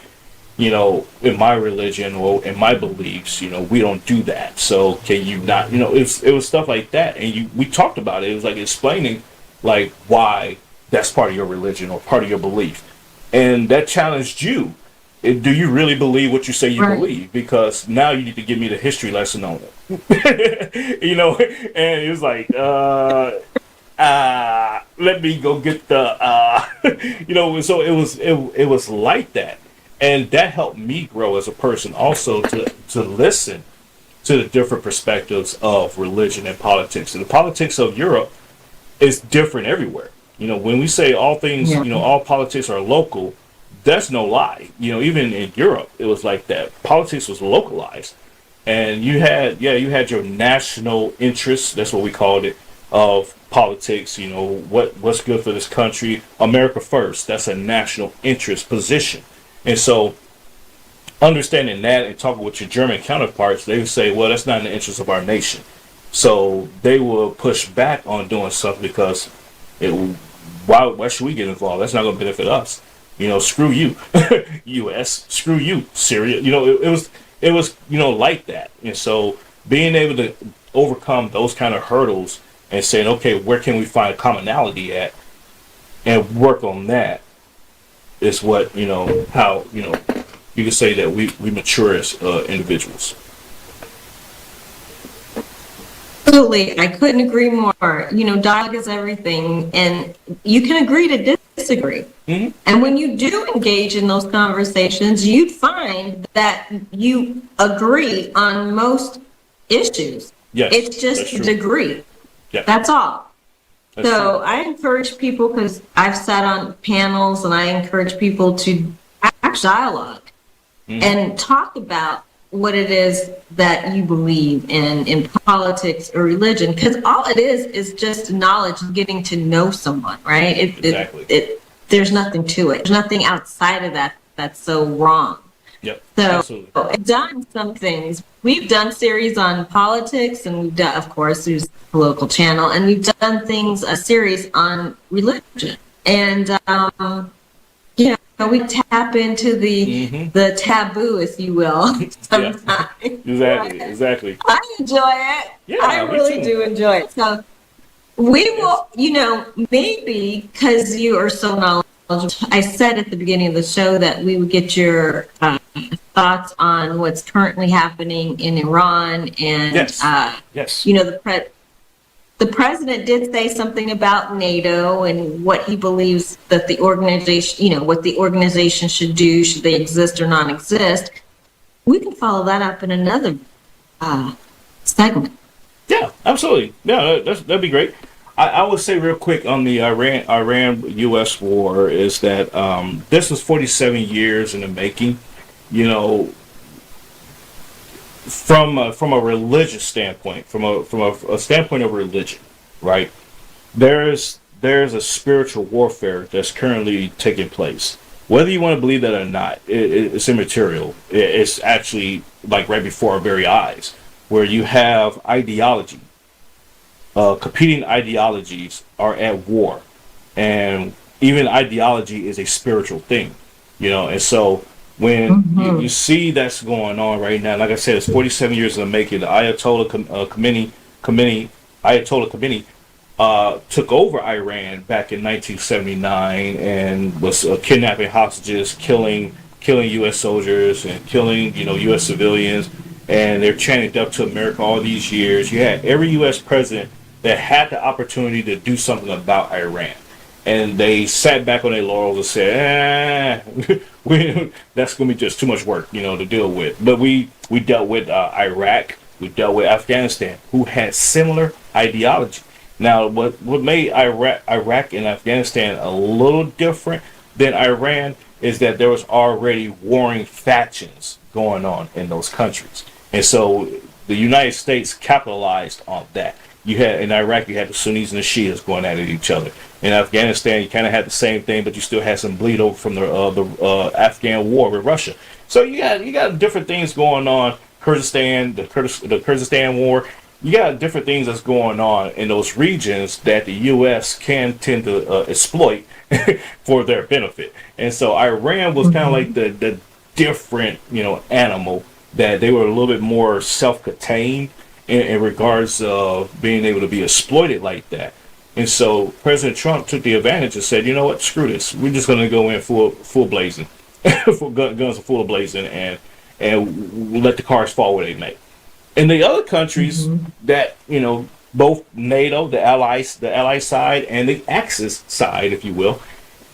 in my religion or in my beliefs, we don't do that. So can you not, it was stuff like that. And we talked about it. It was like explaining like why that's part of your religion or part of your belief. And that challenged you. Do you really believe what you say you Right. believe? Because now you need to give me the history lesson on it. And it was like, let me go get the so it was like that, and that helped me grow as a person also to listen to the different perspectives of religion and politics. And the politics of Europe is different everywhere. When we say all things, Yeah. all politics are local, that's no lie. Even in Europe it was like that. Politics was localized, and you had your national interests. That's what we called it, of politics. What's good for this country, America first. That's a national interest position. And so understanding that and talking with your German counterparts, they would say, well, that's not in the interest of our nation. So they will push back on doing something because it why should we get involved? That's not going to benefit us. Screw you, U.S. Screw you, Syria. It was like that. And so being able to overcome those kind of hurdles and saying, okay, where can we find commonality at, and work on that is what how you can say that we mature as individuals. Absolutely. I couldn't agree more. Dialogue is everything, and you can agree to disagree. Hmm. And when you do engage in those conversations, you'd find that you agree on most issues. Yes, It's just that's a true. degree. Yeah, That's all. that's So true. I encourage people, because I've sat on panels, and I encourage people to act dialogue Hmm. and talk about what it is that you believe in politics or religion, because all it is just knowledge and getting to know someone, right? Exactly. There's nothing to it. There's nothing outside of that that's so wrong. Yep. So Absolutely. I've done some things. We've done series on politics, and we've done, of course, there's the local channel, and we've done a series on religion. And, we tap into the taboo, if you will, Yeah. sometimes. Exactly. I enjoy it. I Yeah, me really too. do enjoy it. So we Yes. will, maybe because you are so knowledgeable, I said at the beginning of the show that we would get your thoughts on what's currently happening in Iran. And, Yes. Yes. the president did say something about NATO and what he believes that the organization, what the organization should do, should they exist or not exist. We can follow that up in another segment. Yeah, absolutely. Yeah, that'd be great. I would say real quick on the Iran U.S. war is that this was 47 years in the making. You know, from a religious standpoint, from a standpoint of religion, right? There's a spiritual warfare that's currently taking place. Whether you want to believe that or not, it's immaterial. It's actually like right before our very eyes, where you have ideology, competing ideologies are at war, and even ideology is a spiritual thing, and so when you see that's going on right now, like I said, it's 47 years in the making. The Ayatollah Khomeini took over Iran back in 1979 and was kidnapping hostages, killing U.S. soldiers and killing U.S. civilians, and they're chanting up to America all these years. You had every U.S. president that had the opportunity to do something about Iran, and they sat back on their laurels and said, that's going to be just too much work, to deal with. But we dealt with Iraq, we dealt with Afghanistan, who had similar ideology. Now, what made Iraq and Afghanistan a little different than Iran is that there was already warring factions going on in those countries, and so the United States capitalized on that. You had in Iraq, you had the Sunnis and the Shias going at each other. In Afghanistan, you kind of had the same thing, but you still had some bleed over from the Afghan war with Russia. So you got different things going on. Kurdistan, the Kurdistan war. You got different things that's going on in those regions that the U.S. can tend to exploit for their benefit. And so Iran was kind of like the different animal, that they were a little bit more self-contained in regards of being able to be exploited like that. And so President Trump took the advantage and said, you know what, screw this. We're just going to go in full blazing, guns are full blazing, and let the cars fall where they may. And the other countries that both NATO, the ally side, and the Axis side, if you will,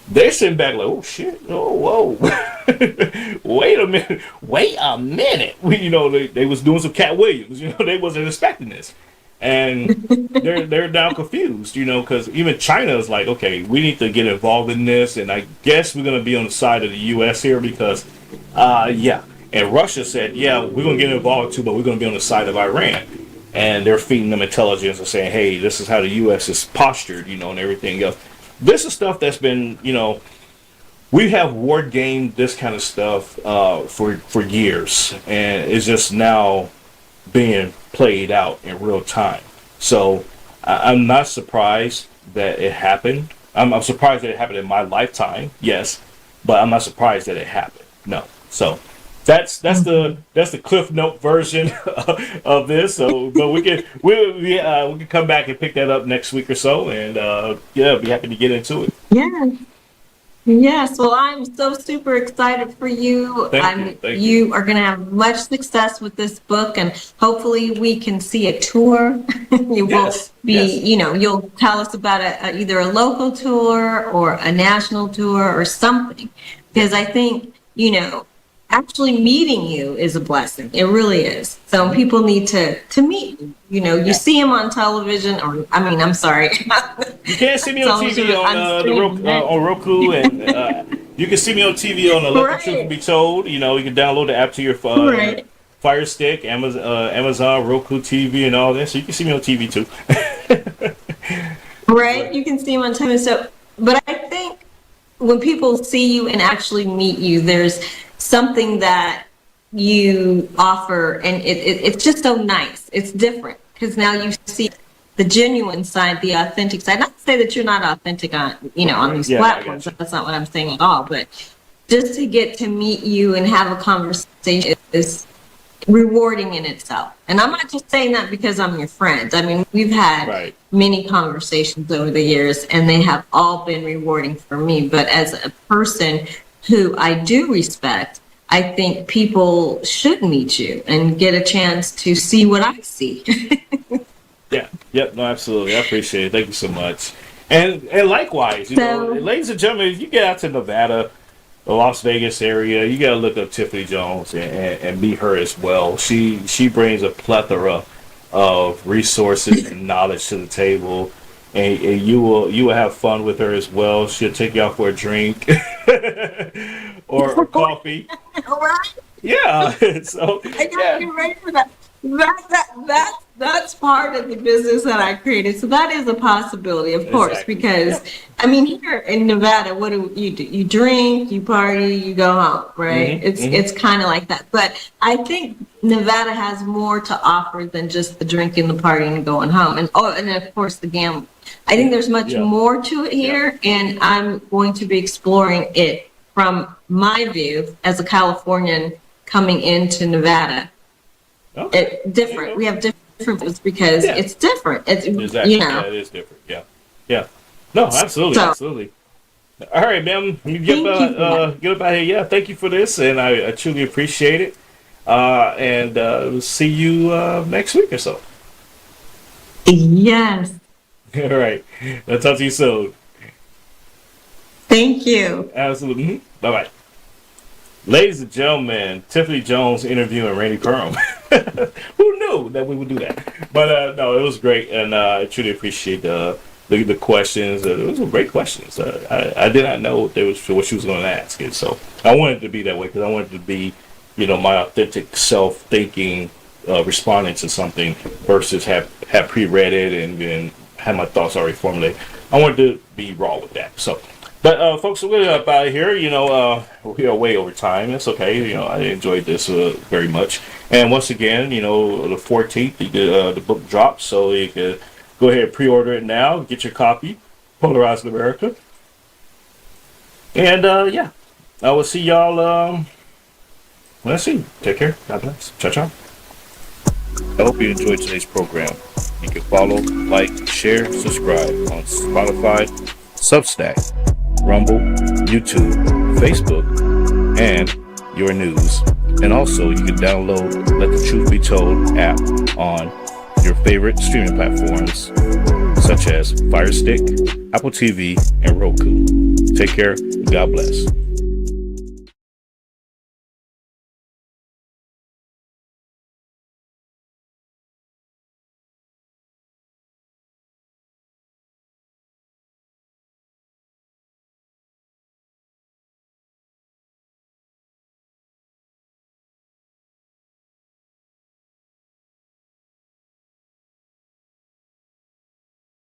they're sitting back like, oh shit, oh whoa, wait a minute. They was doing some Cat Williams, they wasn't expecting this, and they're now confused, because even China is like, okay, we need to get involved in this, and I guess we're gonna be on the side of the U.S. here because, yeah, and Russia said, yeah, we're gonna get involved too, but we're gonna be on the side of Iran, and they're feeding them intelligence and saying, hey, this is how the U.S. is postured, and everything else. This is stuff that's been, we have war gamed this kind of stuff for years, and it's just now being played out in real time. So I'm not surprised that it happened. I'm surprised that it happened in my lifetime, yes, but I'm not surprised that it happened. No. So that's the Cliff Note version of this. So, but we can come back and pick that up next week or so, and be happy to get into it. Yeah. Yes. Well, I'm so super excited for you. Thank you. You are going to have much success with this book, and hopefully we can see a tour. You will be, you'll tell us about either a local tour or a national tour or something, because I think, actually meeting you is a blessing. It really is. So people need to meet you. You see him on television, or I'm sorry. You can't see me on TV on Roku, and you can see me on TV on the Local Truth Can Be Told. You can download the app to your phone, Fire Stick, Amazon, Roku TV, and all that. So you can see me on TV too. Right, you can see him on TV. So, but I think when people see you and actually meet you, there's something that you offer, and it's just so nice. It's different because now you see the genuine side, the authentic side. Not to say that you're not authentic on on these platforms. That's not what I'm saying at all. But just to get to meet you and have a conversation is rewarding in itself. And I'm not just saying that because I'm your friend. I mean, we've had many conversations over the years, and they have all been rewarding for me. But as a person who I do respect, I think people should meet you and get a chance to see what I see. Yeah. Yep. No, absolutely. I appreciate it. Thank you so much. And likewise, ladies and gentlemen, if you get out to Nevada, the Las Vegas area, you gotta look up Tiffani Jones and meet her as well. She brings a plethora of resources and knowledge to the table, and you will have fun with her as well. She'll take you out for a drink or coffee. All right. Yeah. So I got you ready for that. That's part of the business that I created. So that is a possibility, of course, Exactly. Because I mean, here in Nevada, what do? You drink, you party, you go home, right? It's kind of like that. But I think Nevada has more to offer than just the drinking, the partying, and going home, and of course the gambling. I think there's much more to it here, and I'm going to be exploring it from my view as a Californian coming into Nevada. Okay. Different. We have different because it's different. It's exactly. Yeah, it is different. Yeah. No, absolutely, absolutely. All right, ma'am. You get up out here. Yeah, thank you for this, and I truly appreciate it. And we'll see you next week or so. Yes. All right. I'll talk to you soon. Thank you. Absolutely. Bye bye. Ladies and gentlemen, Tiffani Jones interviewing Randy Purham. Who knew that we would do that? But no, it was great, and I truly appreciate the questions. Those were great questions. I did not know what she was going to ask, and so I wanted it to be that way because I wanted it to be, my authentic self thinking, responding to something versus have pre-read it and have my thoughts already formulated. I wanted to be raw with that. So. But folks, we're up out of here. We are way over time. It's okay. I enjoyed this very much. And once again, the 14th, the book drops, so you can go ahead and pre-order it now. Get your copy, Polarizing America. And I will see y'all. Let's see. Take care. God bless. Ciao, ciao. I hope you enjoyed today's program. You can follow, like, share, subscribe on Spotify, Substack, Rumble, YouTube, Facebook, and your news. And also, you can download Let the Truth Be Told app on your favorite streaming platforms, such as Fire Stick, Apple TV, and Roku. Take care. God bless.